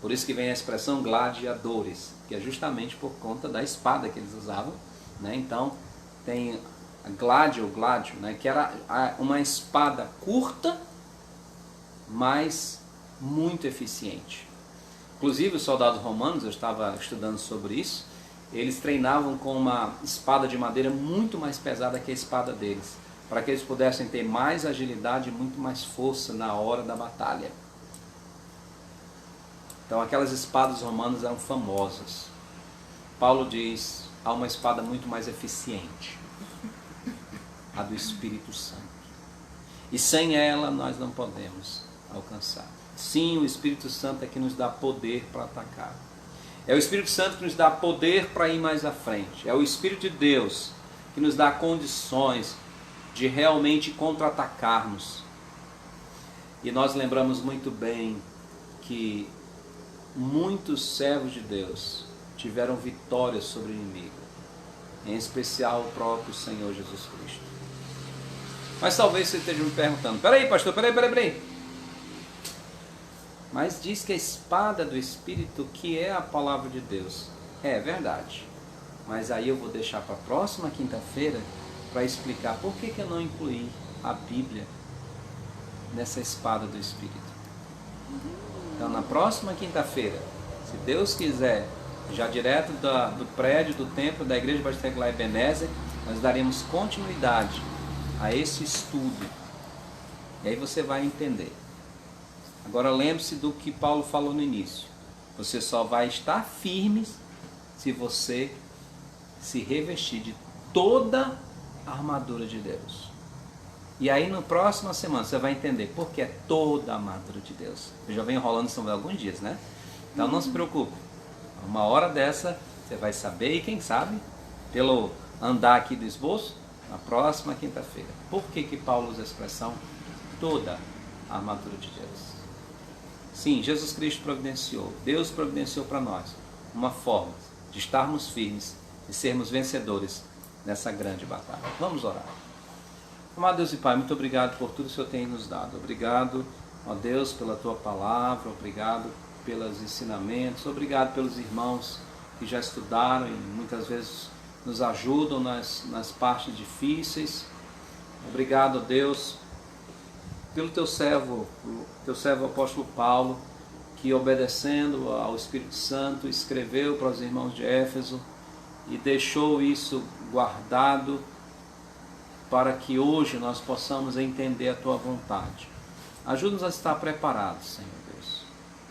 S3: Por isso que vem a expressão gladiadores, que é justamente por conta da espada que eles usavam, né? Então tem a gládio, né? Que era uma espada curta, mas muito eficiente. Inclusive os soldados romanos, eu estava estudando sobre isso, eles treinavam com uma espada de madeira muito mais pesada que a espada deles, para que eles pudessem ter mais agilidade e muito mais força na hora da batalha. Então aquelas espadas romanas eram famosas. Paulo diz, há uma espada muito mais eficiente, a do Espírito Santo. E sem ela nós não podemos alcançar. Sim, o Espírito Santo é que nos dá poder para atacar. É o Espírito Santo que nos dá poder para ir mais à frente. É o Espírito de Deus que nos dá condições de realmente contra-atacarmos. E nós lembramos muito bem que muitos servos de Deus tiveram vitórias sobre o inimigo, em especial o próprio Senhor Jesus Cristo. Mas talvez você esteja me perguntando, peraí pastor, peraí. Mas diz que a espada do Espírito que é a palavra de Deus. É verdade. Mas aí eu vou deixar para a próxima quinta-feira para explicar por que eu não incluí a Bíblia nessa espada do Espírito. Então na próxima quinta-feira, se Deus quiser, já direto do prédio do templo da Igreja Batista Lá Ebenezer, nós daremos continuidade a esse estudo. E aí você vai entender. Agora lembre-se do que Paulo falou no início. Você só vai estar firme se você se revestir de toda a armadura de Deus. E aí na próxima semana você vai entender por que é toda a armadura de Deus. Eu já venho rolando sobre alguns dias, né? Então não se preocupe. Uma hora dessa você vai saber, e quem sabe, pelo andar aqui do esboço, na próxima quinta-feira. Por que Paulo usa a expressão toda a armadura de Deus? Sim, Jesus Cristo providenciou, Deus providenciou para nós uma forma de estarmos firmes e sermos vencedores nessa grande batalha. Vamos orar. Amado Deus e Pai, muito obrigado por tudo que o Senhor tem nos dado. Obrigado, ó Deus, pela Tua palavra, obrigado pelos ensinamentos, obrigado pelos irmãos que já estudaram e muitas vezes nos ajudam nas partes difíceis. Obrigado, Deus, pelo Teu servo apóstolo Paulo, que obedecendo ao Espírito Santo, escreveu para os irmãos de Éfeso e deixou isso guardado para que hoje nós possamos entender a Tua vontade. Ajuda-nos a estar preparados, Senhor Deus.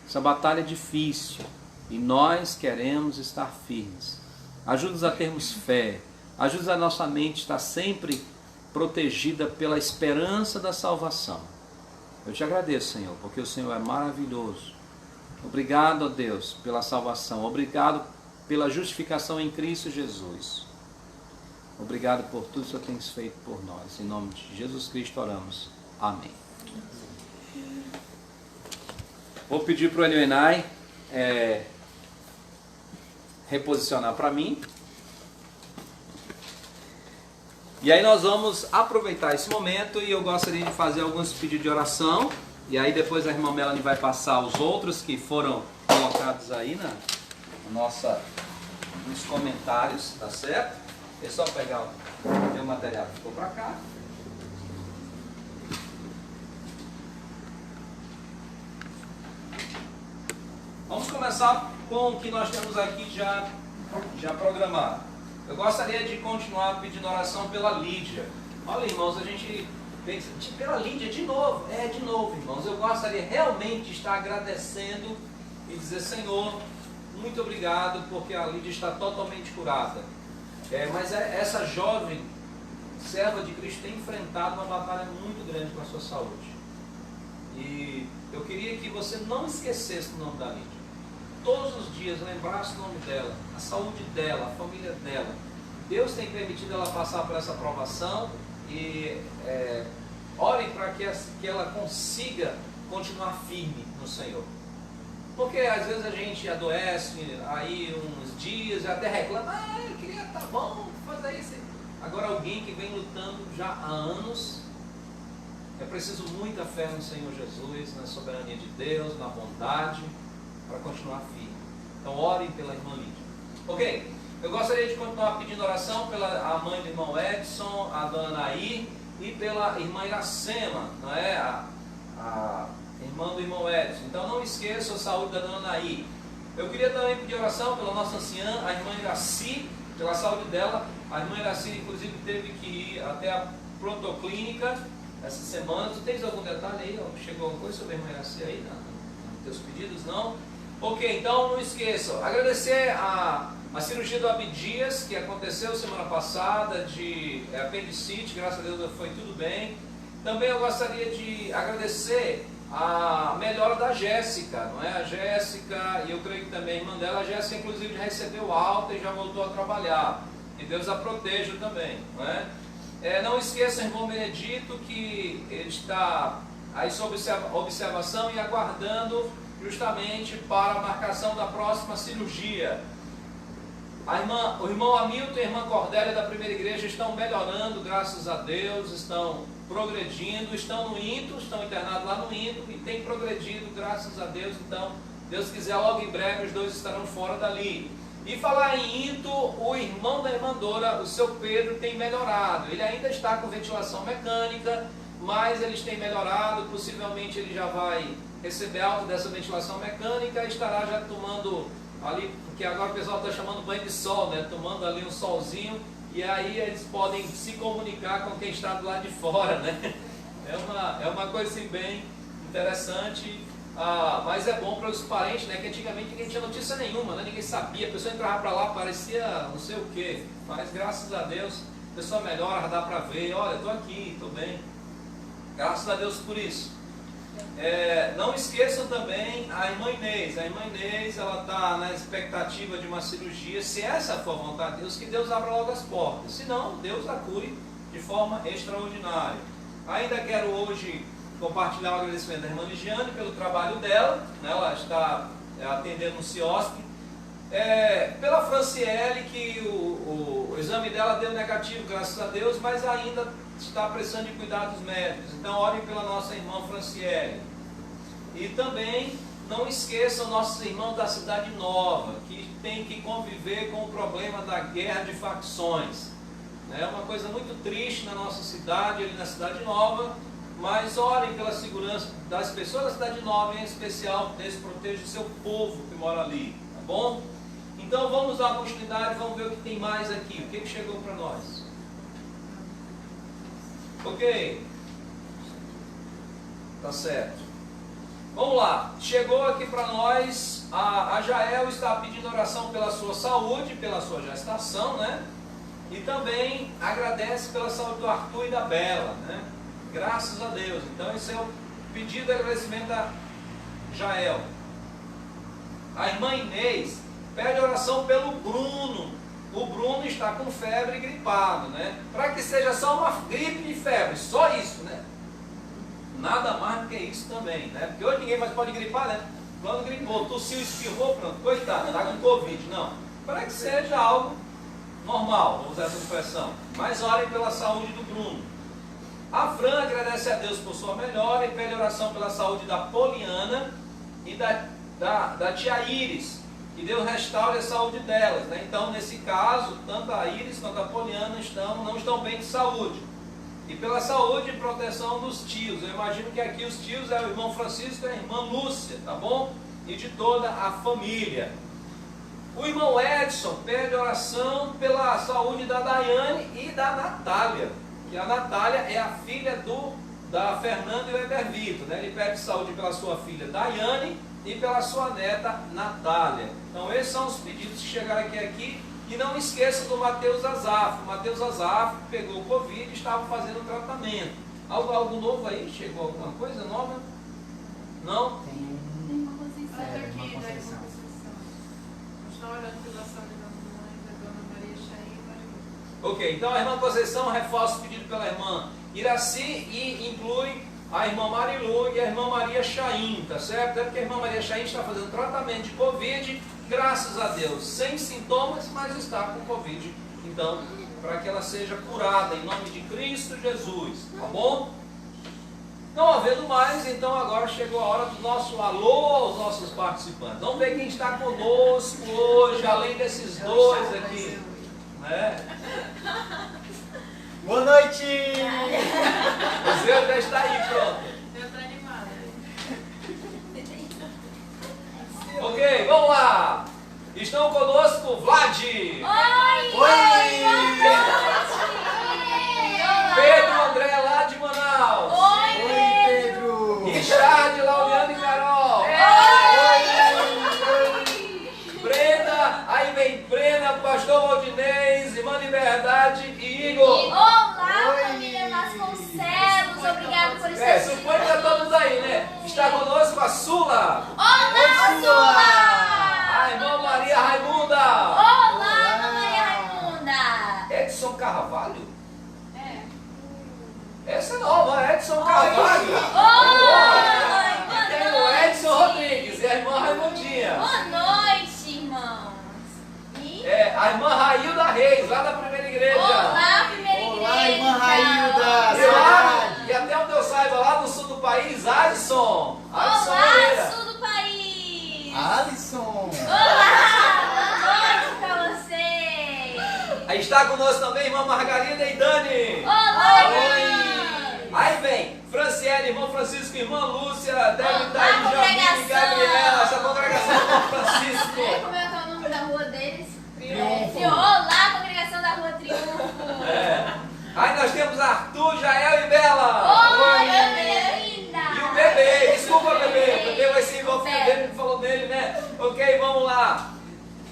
S3: Essa batalha é difícil e nós queremos estar firmes. Ajuda-nos a termos fé. Ajuda-nos a nossa mente estar sempre protegida pela esperança da salvação. Eu te agradeço, Senhor, porque o Senhor é maravilhoso. Obrigado, ó Deus, pela salvação. Obrigado pela justificação em Cristo Jesus. Obrigado por tudo que o Senhor tem feito por nós. Em nome de Jesus Cristo oramos. Amém. Vou pedir para o Elionai reposicionar para mim. E aí nós vamos aproveitar esse momento e eu gostaria de fazer alguns pedidos de oração. E aí depois a irmã Melanie vai passar os outros que foram colocados aí nos comentários, tá certo? É só pegar o meu material que ficou para cá. Vamos começar com o que nós temos aqui já programado. Eu gostaria de continuar pedindo oração pela Lídia. Olha, irmãos, a gente pensa, pela Lídia de novo. De novo, irmãos. Eu gostaria realmente de estar agradecendo e dizer, Senhor, muito obrigado, porque a Lídia está totalmente curada. Mas essa jovem serva de Cristo tem enfrentado uma batalha muito grande com a sua saúde. E eu queria que você não esquecesse o nome da Lídia. Todos os dias lembrasse o nome dela, a saúde dela, a família dela. Deus tem permitido ela passar por essa provação e orem para que ela consiga continuar firme no Senhor. Porque às vezes a gente adoece aí uns dias e até reclama, eu queria estar bom, fazer isso. Agora alguém que vem lutando já há anos, é preciso muita fé no Senhor Jesus, na soberania de Deus, na bondade, para continuar firme. Então orem pela irmã Lídia. Ok? Eu gostaria de continuar pedindo oração pela mãe do irmão Edson, a dona Anaí, e pela irmã Iracema, não é? A irmã do irmão Edson. Então não esqueça a saúde da dona Anaí. Eu queria também pedir oração pela nossa anciã, a irmã Iraci, pela saúde dela. A irmã Iraci, inclusive, teve que ir até a prontoclínica essa semana. Tu tens algum detalhe aí? Chegou alguma coisa sobre a irmã Iraci aí? Nos teus pedidos? Não? Ok, então não esqueçam. Agradecer a cirurgia do Abdias, que aconteceu semana passada, de apendicite, graças a Deus foi tudo bem. Também eu gostaria de agradecer a melhora da Jéssica, não é? A Jéssica, e eu creio que também a irmã dela, a Jéssica inclusive já recebeu alta e já voltou a trabalhar. E Deus a proteja também, não é? Não esqueça o irmão Benedito, que ele está aí sob observação e aguardando justamente para a marcação da próxima cirurgia. O irmão Hamilton e a irmã Cordélia da primeira igreja estão melhorando, graças a Deus, estão progredindo, estão no INTO, estão internados lá no INTO e têm progredido, graças a Deus. Então, Deus quiser, logo em breve os dois estarão fora dali. E falar em INTO, o irmão da irmã Dora, o seu Pedro, tem melhorado. Ele ainda está com ventilação mecânica, mas eles têm melhorado. Possivelmente ele já vai receber alta dessa ventilação mecânica e estará já tomando ali, porque agora o pessoal está chamando banho de sol, né? Tomando ali um solzinho, e aí eles podem se comunicar com quem está do lado de fora, né? É uma coisa assim bem interessante, mas é bom para os parentes, né? Que antigamente ninguém tinha notícia nenhuma, né? Ninguém sabia, a pessoa entrava para lá, parecia não sei o que, mas graças a Deus a pessoa melhora, dá para ver, olha, estou aqui, estou bem, graças a Deus por isso. Não esqueçam também a irmã Inês. A irmã Inês, ela está na expectativa de uma cirurgia. Se essa for a vontade de Deus, que Deus abra logo as portas. Se não, Deus a cure de forma extraordinária. Ainda quero hoje compartilhar o agradecimento da irmã Ligiane pelo trabalho dela, né? Ela está atendendo um CIOSP. Pela Franciele, que o exame dela deu negativo, graças a Deus, mas ainda está precisando de cuidados médicos. Então orem pela nossa irmã Franciele. E também não esqueçam nossos irmãos da Cidade Nova, que tem que conviver com o problema da guerra de facções. É uma coisa muito triste na nossa cidade, ali na Cidade Nova, mas orem pela segurança das pessoas da Cidade Nova, em especial, Deus proteja o seu povo que mora ali, tá bom? Então vamos dar uma continuidade, vamos ver o que tem mais aqui, o que chegou para nós. Ok? Tá certo. Vamos lá, chegou aqui para nós, a Jael está pedindo oração pela sua saúde, pela sua gestação, né? E também agradece pela saúde do Arthur e da Bela, né? Graças a Deus. Então esse é o
S1: pedido de agradecimento da Jael. A irmã Inês pede oração pelo Bruno. O Bruno está com febre e gripado, né? Para que seja só uma gripe e febre, só isso, né? Nada mais do que isso também, né? Porque hoje ninguém mais pode gripar, né? Quando gripou, tossiu, espirrou, pronto, coitado, está com Covid. Não. Para que seja algo normal, vamos usar essa expressão. Mas orem pela saúde do Bruno. A Fran agradece a Deus por sua melhora e pede oração pela saúde da Poliana e da tia Iris. Que Deus restaure a saúde delas, né? Então, nesse caso, tanto a Iris quanto a Poliana não estão bem de saúde. E pela saúde e proteção dos tios. Eu imagino que aqui os tios é o irmão Francisco e a irmã Lúcia, tá bom? E de toda a família. O irmão Edson pede oração pela saúde da Daiane e da Natália. Que a Natália é a filha da Fernanda e o Ebervito, né? Ele pede saúde pela sua filha Daiane e pela sua neta Natália. Então esses são os pedidos que chegaram aqui. E não esqueça do Mateus Azaf. O Mateus Azaf pegou o Covid e estava fazendo tratamento. Algo novo aí? Chegou alguma coisa nova? Não?
S4: Tem uma Conceição. Estou orando pela saúde da mamãe, da dona Maria Chaim.
S1: Ok, então a irmã Conceição reforça o pedido pela irmã Iraci e inclui a irmã Marilu e a irmã Maria Chaim, tá certo? É porque a irmã Maria Chaim está fazendo tratamento de Covid, graças a Deus, sem sintomas, mas está com Covid. Então, para que ela seja curada em nome de Cristo Jesus, tá bom? Não havendo mais, então agora chegou a hora do nosso alô aos nossos participantes. Vamos ver quem está conosco hoje, além desses dois aqui, né?
S2: Boa noite!
S1: O Zé já está aí, pronto.
S4: Eu estou animada.
S1: Ok, vamos lá. Estão conosco Vlad,
S5: Oi!
S1: Pedro André lá de Manaus,
S5: Oi,
S2: Pedro!
S1: Richard, Laureano e Carol, Brenda, aí vem Brenda, Pastor Valdinez, Irmã Liberdade e Igor.
S5: Olá, família Vasconcelos, obrigado por estar assistindo.
S1: Suponho que está todos aí, né? Está conosco a Sula,
S5: Olá, Sula!
S1: a irmã Maria Raimunda,
S5: Olá, Maria Raimunda!
S1: Edson Carvalho.
S4: É.
S1: Essa é nova, Edson Carvalho.
S5: Oi!
S1: E tem o Edson Rodrigues e a irmã Raimundinha.
S5: Boa noite, irmãos! E
S1: É, a irmã Railda Reis, lá da primeira igreja.
S5: olá, primeira igreja!
S2: Olá, irmã Railda!
S1: E lá, e até onde eu saiba, lá no sul do país, Alisson. Alisson
S5: Olá,
S1: Pereira.
S5: sul do país!
S2: Alisson!
S5: Olá, boa noite pra vocês!
S1: Aí está conosco também a irmã Margarida e Dani.
S5: Olá,
S2: Oi.
S5: irmãs!
S1: Aí vem Franciele, irmão Francisco, irmã Lúcia, deve
S5: Olá,
S1: estar aí, Jamil e
S5: congregação.
S1: Gabriela, essa congregação do irmão Francisco.
S4: Como é que é o nome da rua deles?
S2: Triunfo!
S5: Olá, congregação da Rua Triunfo!
S1: É. Aí nós temos Arthur, Jael e Bela.
S5: Oi, minha linda!
S1: E o bebê, desculpa bebê, o bebê vai ser igual o filho dele que falou dele, né? Ok, vamos lá.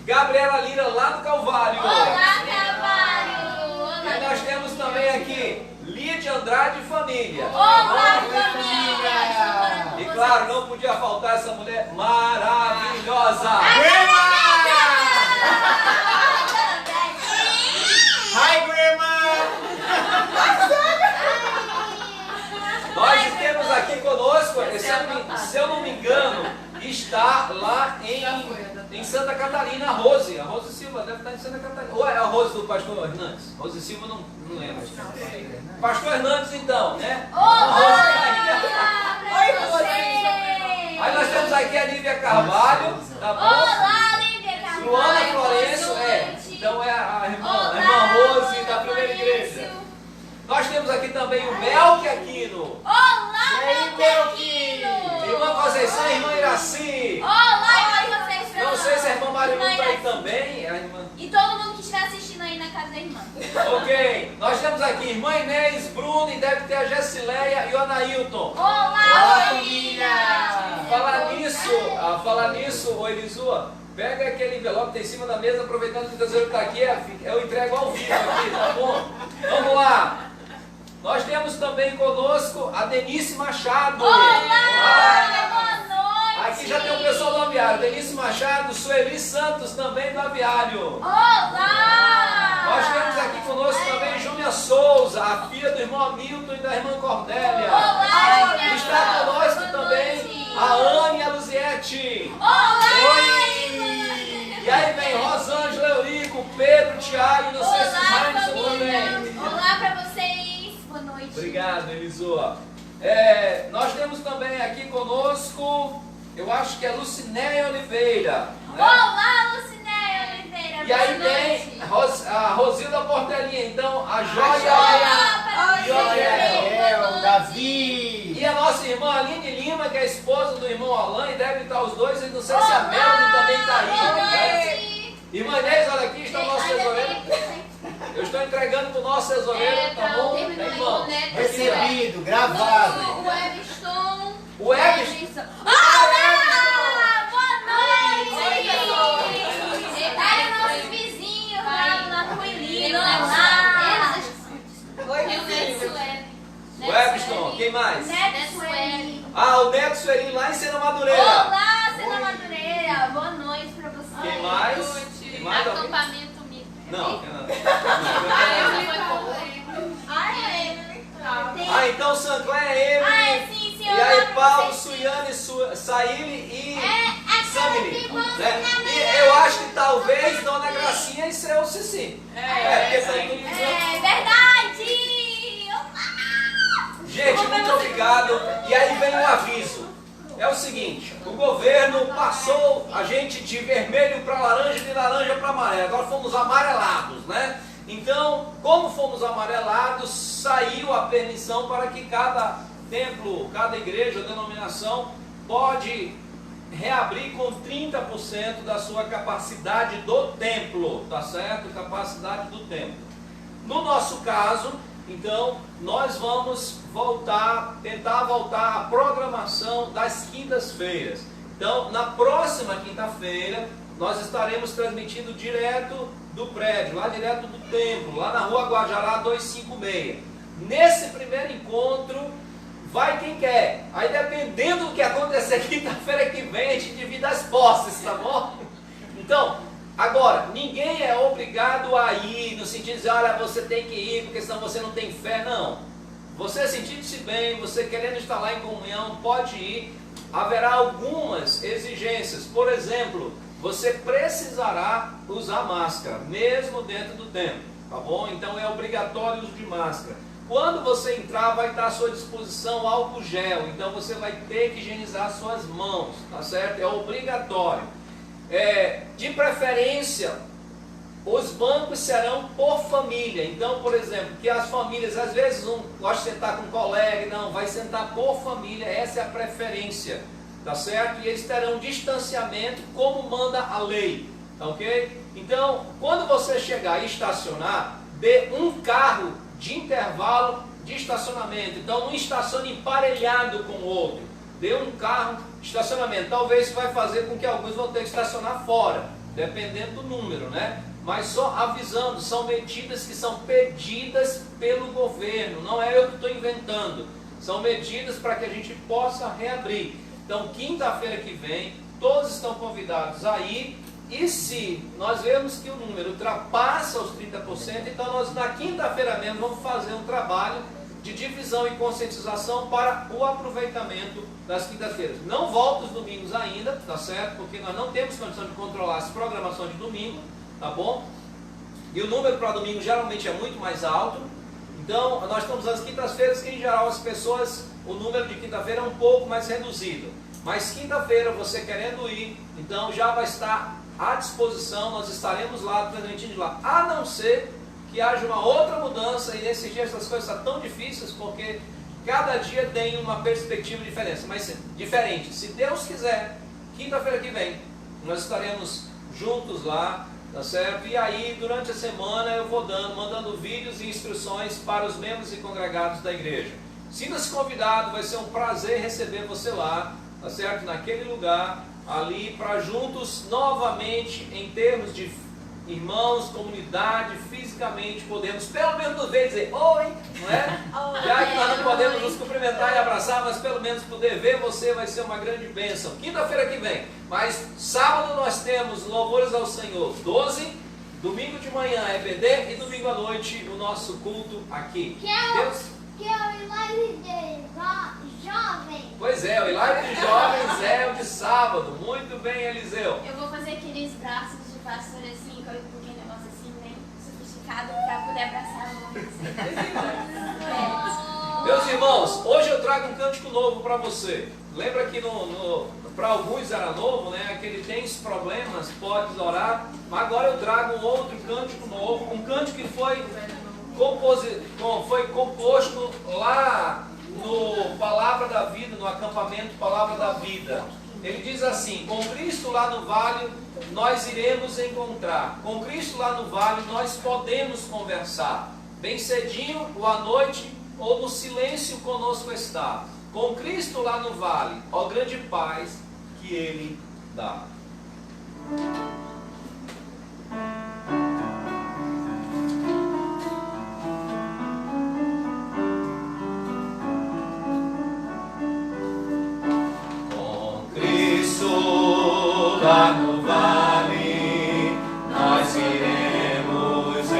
S1: Gabriela Lira lá do Calvário.
S5: Olá, Carvalho! Olá,
S1: E nós temos também aqui Lídia Andrade e família.
S5: Olá, família!
S1: E claro, não podia faltar essa mulher maravilhosa.
S2: Hi, Grandma!
S1: Nós temos aqui conosco, se eu não me engano, está lá em Santa Catarina, a Rose. A Rose Silva deve estar em Santa Catarina. Ou é a Rose do pastor Hernandes? Rose Silva não lembro. Pastor Hernandes então, né?
S5: Olá pra vocês!
S1: Aí nós temos aqui a Lívia Carvalho, tá bom?
S5: Olá, Lívia Carvalho!
S1: Luana Florencio,
S5: boa
S1: é.
S5: noite.
S1: Então é a irmã
S5: Olá,
S1: Rose
S5: Luana
S1: da primeira igreja.
S5: Florencio.
S1: Nós temos aqui também o Melk Aquino.
S5: Olá,
S2: E aí,
S5: Melquino!
S1: Irmã Conceição e irmã Iraci.
S5: Olá, irmã Conceição!
S1: Não sei se a irmã Marilu
S5: Irmã
S1: está aí
S5: Iraci.
S1: também. A irmã...
S5: E todo mundo que estiver assistindo aí na casa da irmã.
S1: Ok. Nós temos aqui irmã Inês, Bruno e deve ter a Gessileia e o Anailton.
S5: Olá,
S2: família!
S1: Falar nisso, ô Elisua, pega aquele envelope que tem em cima da mesa, aproveitando que o tesouro está aqui, eu entrego ao vivo aqui, tá bom? Vamos lá. Nós temos também conosco a Denise Machado.
S5: Olá, boa noite.
S1: Aqui já tem o pessoal do aviário. Denise Machado, Sueli Santos também do aviário.
S5: Olá.
S1: Nós temos aqui conosco também Júlia Souza, a filha do irmão Hamilton e da irmã Cordélia.
S5: Olá, minha
S1: Está
S5: irmã.
S1: conosco
S5: Boa
S1: também
S5: noite.
S1: a Anne e a Luziete.
S5: Olá,
S1: E aí vem Rosângela, Eurico, Pedro, Thiago, não sei se o
S5: olá,
S1: Raimson
S5: família.
S1: também.
S5: Olá pra vocês. Boa noite.
S1: Obrigado, Elisô. Nós temos também aqui conosco, eu acho que é Lucinéia Oliveira. Né?
S5: Olá, Lucinéia Oliveira.
S1: E aí
S5: boa
S1: tem
S5: noite.
S1: a Rosilda Portelinha, então a Joia
S5: Olá para
S1: e o
S5: vocês também.
S2: É,
S5: Boa
S2: o
S5: noite.
S2: Davi.
S1: e a nossa irmã Aline Lima, que é a esposa do irmão Alain, e deve estar os dois, e não sei se a Melanie também está aí.
S5: Boa
S1: Né?
S5: noite.
S1: Irmã Inês, olha aqui, está o nosso tesoureiro. Eu estou entregando para o nosso tesoureiro, tá bom? Irmão,
S2: Recebido, gravado.
S5: O Everton.
S1: o Everton.
S5: Olá! Boa noite! Ele é nosso vizinho lá na Coelhinho. Olá!
S1: O Everton, quem mais?
S5: Neto Sueli.
S1: Ah, o Neto Sueli lá em Sena Madureira.
S5: Olá, Sena Madureira. Boa noite pra você.
S1: Quem mais? Quem mais? Alguém?
S4: Acampamento Mito.
S1: Não, quem não. Ah, então Sancler, Emily,
S5: Sim,
S1: e aí Paulo,
S5: Sim.
S1: Suiane, Saíli e
S5: aquela
S1: Samili.
S5: que você
S1: Né?
S5: na
S1: E eu acho que talvez Dona Gracinha e seu Cici. Porque tá tudo junto.
S5: É verdade!
S1: Gente, muito obrigado. E aí vem um aviso. É o seguinte, o governo passou a gente de vermelho para laranja e de laranja para amarelo. Agora fomos amarelados, né? Então, como fomos amarelados, saiu a permissão para que cada templo, cada igreja ou denominação pode reabrir com 30% da sua capacidade do templo, tá certo? Capacidade do templo. No nosso caso, então, nós vamos tentar voltar à programação das quintas-feiras. Então, na próxima quinta-feira, nós estaremos transmitindo direto do prédio, lá direto do templo, lá na rua Guajará 256. Nesse primeiro encontro, vai quem quer. Aí, dependendo do que acontecer quinta-feira que vem, a gente divide as posses, tá bom? Então, agora, ninguém é obrigado a ir, no sentido de dizer, olha, você tem que ir, porque senão você não tem fé, não. Você sentindo-se bem, você querendo estar lá em comunhão, pode ir. Haverá algumas exigências, por exemplo, você precisará usar máscara, mesmo dentro do templo, tá bom? Então é obrigatório o uso de máscara. Quando você entrar, vai estar à sua disposição álcool gel, então você vai ter que higienizar suas mãos, tá certo? É obrigatório. De preferência, os bancos serão por família. Então, por exemplo, que as famílias, às vezes, um gosta de sentar com um colega, não, vai sentar por família, essa é a preferência, tá certo? E eles terão distanciamento como manda a lei, tá ok? Então, quando você chegar e estacionar, dê um carro de intervalo de estacionamento. Então, não estacione emparelhado com o outro. Dê um carro de estacionamento. Talvez isso vai fazer com que alguns vão ter que estacionar fora, dependendo do número, né? Mas só avisando, são medidas que são pedidas pelo governo, não é eu que estou inventando. São medidas para que a gente possa reabrir. Então, quinta-feira que vem, todos estão convidados a ir. E se nós vemos que o número ultrapassa os 30%, então nós na quinta-feira mesmo vamos fazer um trabalho de divisão e conscientização para o aproveitamento das quintas-feiras. Não volta os domingos ainda, tá certo? Porque nós não temos condição de controlar as programações de domingo, tá bom? E o número para domingo geralmente é muito mais alto. Então, nós estamos às quintas-feiras que em geral as pessoas, o número de quinta-feira é um pouco mais reduzido. Mas quinta-feira, você querendo ir, então já vai estar à disposição, nós estaremos lá, transmitindo lá, a não ser que haja uma outra mudança, e nesses dias essas coisas estão tão difíceis, porque cada dia tem uma perspectiva diferente. Se Deus quiser, quinta-feira que vem, nós estaremos juntos lá, tá certo? E aí, durante a semana, eu vou mandando vídeos e instruções para os membros e congregados da igreja. Sinta-se convidado, vai ser um prazer receber você lá, tá certo? Naquele lugar, ali, para juntos, novamente, em termos de irmãos, comunidade, fisicamente podemos pelo menos nos ver e dizer oi, não é? Já que nós não podemos nos cumprimentar e abraçar, mas pelo menos poder ver você vai ser uma grande bênção. Quinta-feira que vem, mas sábado nós temos louvores ao Senhor, 12, domingo de manhã EBD e domingo à noite o nosso culto aqui.
S5: Que é
S1: Deus...
S5: o live de jovem.
S1: Pois é, o Live de Jovens é o de sábado. Muito bem, Eliseu.
S6: Eu vou fazer aqueles braços de pastor assim, com aquele negócio assim, bem sofisticado, para poder abraçar o
S1: Meus irmãos, hoje eu trago um cântico novo para você. Lembra que para alguns era novo, né? Aquele tens problemas, pode orar. Mas agora eu trago um outro cântico novo, um cântico que foi composto lá no Palavra da Vida, no acampamento Palavra da Vida. Ele diz assim: com Cristo lá no vale nós iremos encontrar, com Cristo lá no vale nós podemos conversar, bem cedinho ou à noite ou no silêncio conosco está, com Cristo lá no vale, ó grande paz que Ele dá. Lá no vale nós iremos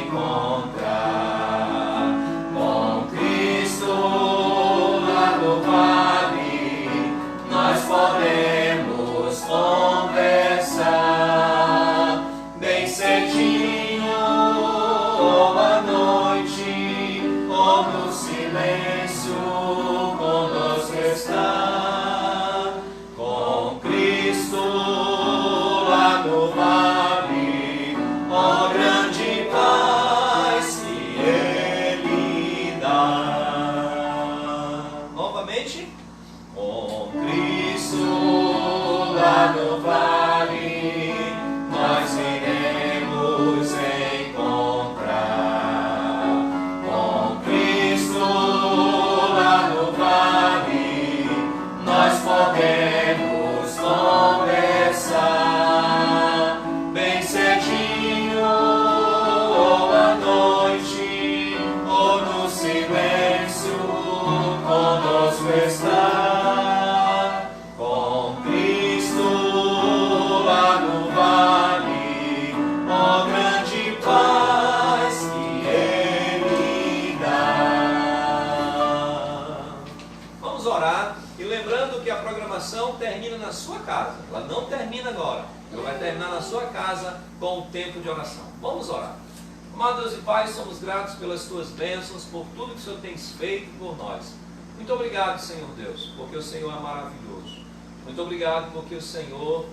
S1: encontrar, com Cristo lá no vale nós podemos conversar, bem cedinho ou à noite ou no silêncio conosco está. No vale, ó grande paz que Ele dá. Novamente, com Cristo lá no vale, nós iremos encontrar. Com Cristo lá no vale, nós podemos conversar. Conosco está, com Cristo lá no vale, ó grande paz que Ele dá. Vamos orar, e lembrando que a programação termina na sua casa, ela não termina agora, ela vai terminar na sua casa com o tempo de oração. Vamos orar. Amado Deus e Pai, somos gratos pelas Tuas bênçãos, por tudo que o Senhor tem feito por nós. Muito obrigado, Senhor Deus, porque o Senhor é maravilhoso. Muito obrigado porque o Senhor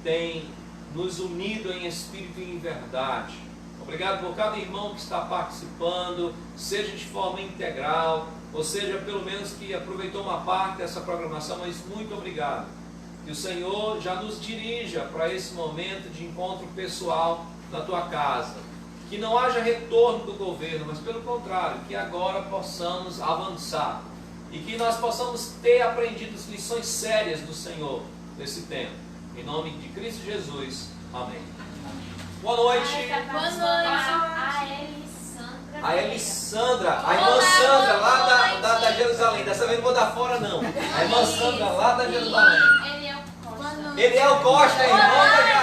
S1: tem nos unido em espírito e em verdade. Obrigado por cada irmão que está participando, seja de forma integral, ou seja, pelo menos que aproveitou uma parte dessa programação, mas muito obrigado. Que o Senhor já nos dirija para esse momento de encontro pessoal na Tua casa. Que não haja retorno do governo, mas pelo contrário, que agora possamos avançar. E que nós possamos ter aprendido as lições sérias do Senhor nesse tempo. Em nome de Cristo Jesus. Amém. Boa noite.
S6: Boa noite.
S1: A Elissandra, a irmã Sandra lá da Jerusalém. Dessa vez não vou dar fora não. A irmã Sandra lá da Jerusalém.
S6: Ele é o Costa.
S1: Ele é o Costa, irmão da Jerusalém.